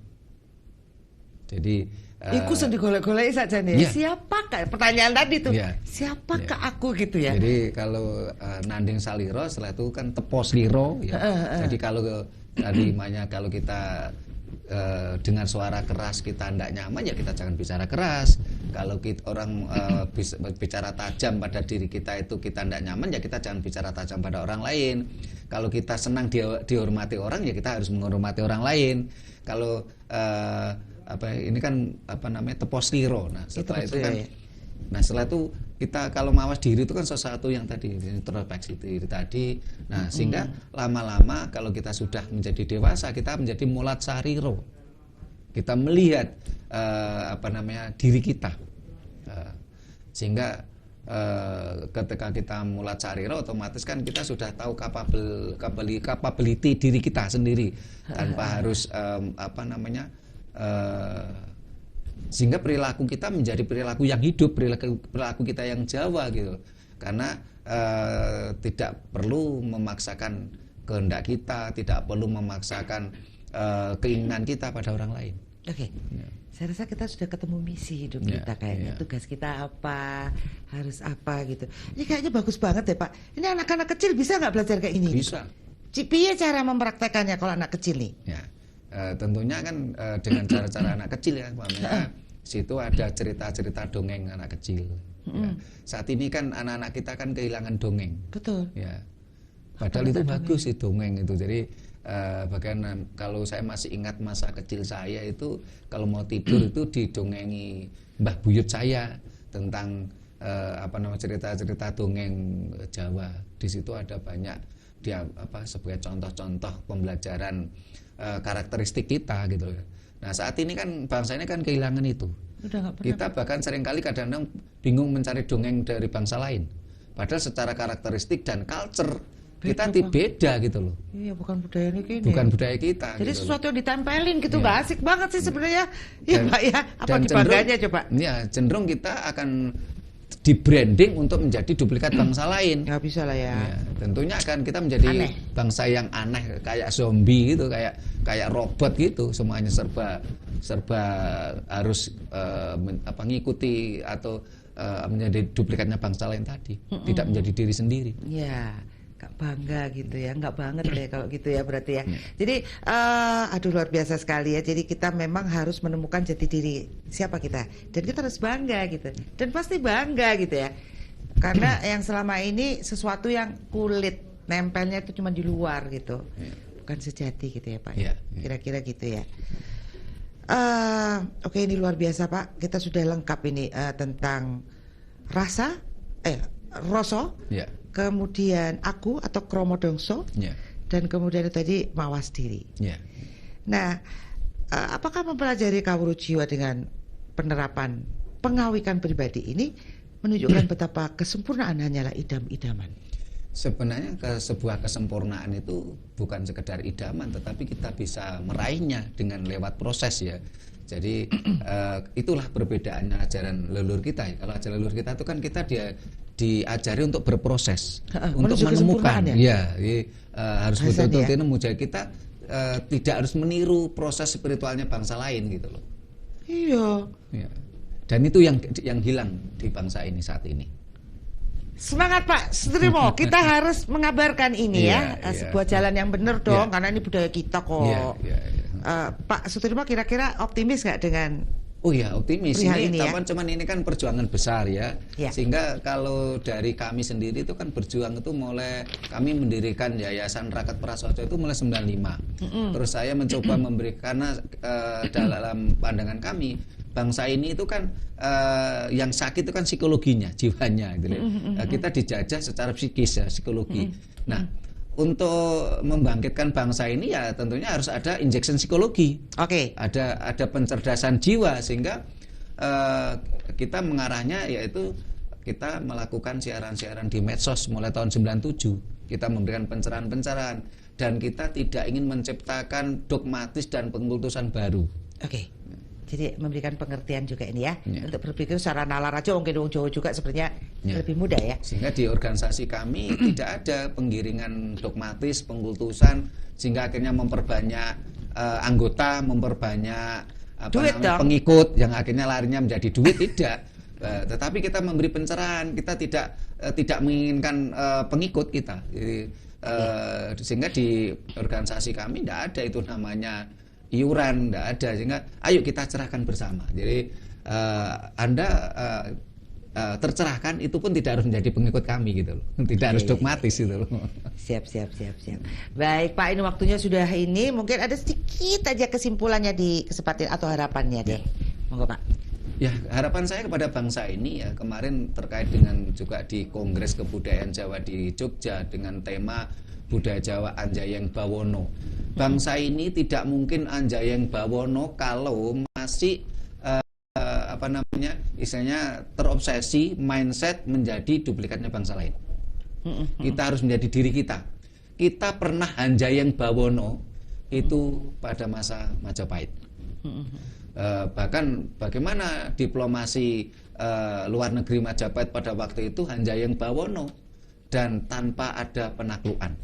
Jadi Iku sedih golek-golek saja nih. Siapakah? Pertanyaan tadi tuh. Siapakah aku gitu ya? Jadi kalau nanding saliro, setelah itu kan tepos liro. Ya. Jadi kalau tadi kalau kita dengar suara keras kita tidak nyaman, ya kita jangan bicara keras. Kalau orang bicara tajam pada diri kita itu kita tidak nyaman, ya kita jangan bicara tajam pada orang lain. Kalau kita senang dihormati orang, ya kita harus menghormati orang lain. Kalau ini kan tepos liro. Nah setelah itu kan, setelah itu kita kalau mawas diri itu kan sesuatu yang tadi introspeksi diri tadi. Nah sehingga lama-lama kalau kita sudah menjadi dewasa, kita menjadi mulat sariro. Kita melihat diri kita. Sehingga ketika kita mulat sariro, otomatis kan kita sudah tahu capability diri kita sendiri tanpa harus sehingga perilaku kita menjadi perilaku yang hidup, perilaku kita yang Jawa gitu. Karena tidak perlu memaksakan kehendak kita, tidak perlu memaksakan keinginan kita pada orang lain. Oke. Ya. Saya rasa kita sudah ketemu misi hidup kita kayaknya. Tugas kita apa, harus apa gitu. Ini kayaknya bagus banget ya Pak. Ini anak-anak kecil bisa nggak belajar kayak ini? Bisa. Piye cara mempraktekannya kalau anak kecil nih? Ya. Tentunya kan dengan cara-cara anak kecil ya, situ ada cerita-cerita dongeng anak kecil. Ya. Saat ini kan anak-anak kita kan kehilangan dongeng. Betul. Ya. Padahal itu bagus sih dongeng itu. Jadi bahkan kalau saya masih ingat masa kecil saya itu kalau mau tidur itu didongengi Mbah Buyut saya tentang cerita-cerita dongeng Jawa. Di situ ada banyak sebagai contoh-contoh pembelajaran karakteristik kita gitu. Nah saat ini kan bangsa ini kan kehilangan itu. Kita bahkan seringkali kadang-kadang bingung mencari dongeng dari bangsa lain. Padahal secara karakteristik dan culture kita beda gitu loh. Iya, bukan budaya ini. Bukan budaya kita. Jadi gitu sesuatu yang ditempelin gitu nggak asik banget sih sebenarnya. Ya Pak ya. Apa dibangganya coba? Iya, cenderung kita akan di branding untuk menjadi duplikat bangsa lain. Nggak bisa lah ya. Tentunya akan kita menjadi bangsa yang aneh, kayak zombie gitu, kayak robot gitu, semuanya serba harus mengikuti atau menjadi duplikatnya bangsa lain tadi, tidak menjadi diri sendiri. Iya. Gak bangga gitu ya, nggak banget deh kalau gitu ya berarti ya. Jadi luar biasa sekali ya. Jadi kita memang harus menemukan jati diri siapa kita, dan kita harus bangga gitu, dan pasti bangga gitu ya. Karena yang selama ini sesuatu yang kulit nempelnya itu cuma di luar gitu, bukan sejati gitu ya Pak. Kira-kira gitu ya. Oke, ini luar biasa Pak. Kita sudah lengkap ini tentang rasa, rasa. Kemudian aku atau kromodongso, dan kemudian tadi mawas diri. Nah, apakah mempelajari kawruh jiwa dengan penerapan pengawikan pribadi ini menunjukkan betapa kesempurnaan hanyalah idam-idaman? Sebenarnya sebuah kesempurnaan itu bukan sekedar idaman, tetapi kita bisa meraihnya dengan lewat proses ya. Jadi itulah perbedaannya ajaran leluhur kita. Kalau ajaran leluhur kita itu kan kita diajari untuk berproses, untuk menemukan. Harus betul-betul nemu. Jadi kita tidak harus meniru proses spiritualnya bangsa lain gitu loh. Iya. Dan itu yang hilang di bangsa ini saat ini. Semangat Pak Sutrimo, kita harus mengabarkan ini sebuah jalan yang benar dong, karena ini budaya kita kok. Pak Sutrimo kira-kira optimis nggak dengan? Oh ya, optimis. Ini ya? Cuman ini kan perjuangan besar ya. Sehingga kalau dari kami sendiri itu kan berjuang itu mulai kami mendirikan Yayasan Rakat Prasojo itu mulai 95. Terus saya mencoba memberikan dalam pandangan kami bangsa ini itu kan yang sakit itu kan psikologinya, jiwanya gitu. Kita dijajah secara psikis ya, psikologi. Nah, untuk membangkitkan bangsa ini ya tentunya harus ada injection psikologi. Ada pencerdasan jiwa sehingga kita mengarahnya yaitu kita melakukan siaran-siaran di medsos mulai tahun 97. Kita memberikan pencerahan-pencerahan dan kita tidak ingin menciptakan dogmatis dan pengkultusan baru. Jadi memberikan pengertian juga ini ya, untuk berpikir secara nalar aja, mungkin orang Jawa juga sebenarnya lebih mudah ya. Sehingga di organisasi kami tidak ada penggiringan dogmatis, pengkultusan, sehingga akhirnya memperbanyak anggota, memperbanyak duit dong. Pengikut yang akhirnya larinya menjadi duit, tidak. Tetapi kita memberi pencerahan, kita tidak menginginkan pengikut kita. Jadi, sehingga di organisasi kami tidak ada itu namanya iuran, tidak ada. Sehingga ayo kita cerahkan bersama. Jadi Anda tercerahkan, itu pun tidak harus menjadi pengikut kami gitu loh. Tidak harus dogmatis gitu loh. Siap. Baik Pak, ini waktunya sudah ini. Mungkin ada sedikit aja kesimpulannya di kesempatan atau harapannya deh. Monggo Pak. Ya, harapan saya kepada bangsa ini ya, kemarin terkait dengan juga di Kongres Kebudayaan Jawa di Jogja dengan tema Budaya Jawa Anjayeng Bawono. Bangsa ini tidak mungkin Anjayeng Bawono kalau masih istilahnya terobsesi mindset menjadi duplikatnya bangsa lain. Kita harus menjadi diri kita. Kita pernah Anjayeng Bawono itu pada masa Majapahit. Bahkan bagaimana diplomasi luar negeri Majapahit pada waktu itu Anjayeng Bawono dan tanpa ada penaklukan.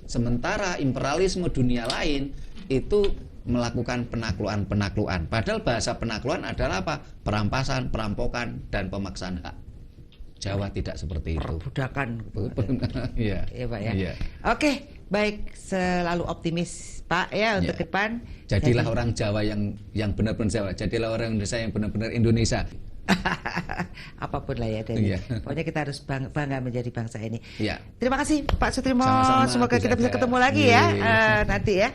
Sementara imperialisme dunia lain itu melakukan penaklukan. Padahal bahasa penaklukan adalah apa? Perampasan, perampokan, dan pemaksaan hak. Jawa tidak seperti itu. Perbudakan. Iya. Iya Pak ya. Iya. Oke, baik, selalu optimis Pak ya untuk depan. Jadilah orang Jawa yang benar-benar Jawa. Jadilah orang Indonesia yang benar-benar Indonesia. Apapun lah ya Denny. Pokoknya kita harus bangga menjadi bangsa ini. Terima kasih Pak Sutrimo. Sama-sama, semoga kita bisa ketemu lagi ya nanti ya.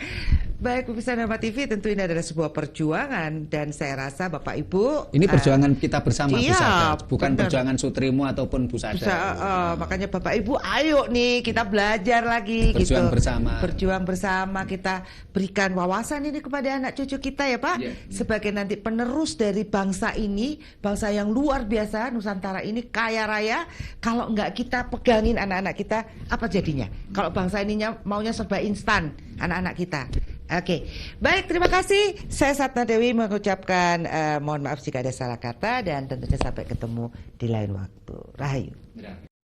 Baik pemirsa Norma TV, tentu ini adalah sebuah perjuangan dan saya rasa Bapak Ibu ini perjuangan kita bersama, iya, bukan perjuangan Sutrimo ataupun Bu Sada. Makanya Bapak Ibu ayo nih kita belajar lagi berjuang gitu. bersama. Berjuang bersama, kita berikan wawasan ini kepada anak cucu kita ya Pak, sebagai nanti penerus dari bangsa ini, bangsa yang luar biasa Nusantara ini kaya raya. Kalau enggak kita pegangin anak-anak kita, apa jadinya? Kalau bangsa ininya maunya serba instan anak-anak kita. Oke, baik, terima kasih. Saya Satna Dewi mengucapkan mohon maaf jika ada salah kata dan tentunya sampai ketemu di lain waktu. Rahayu.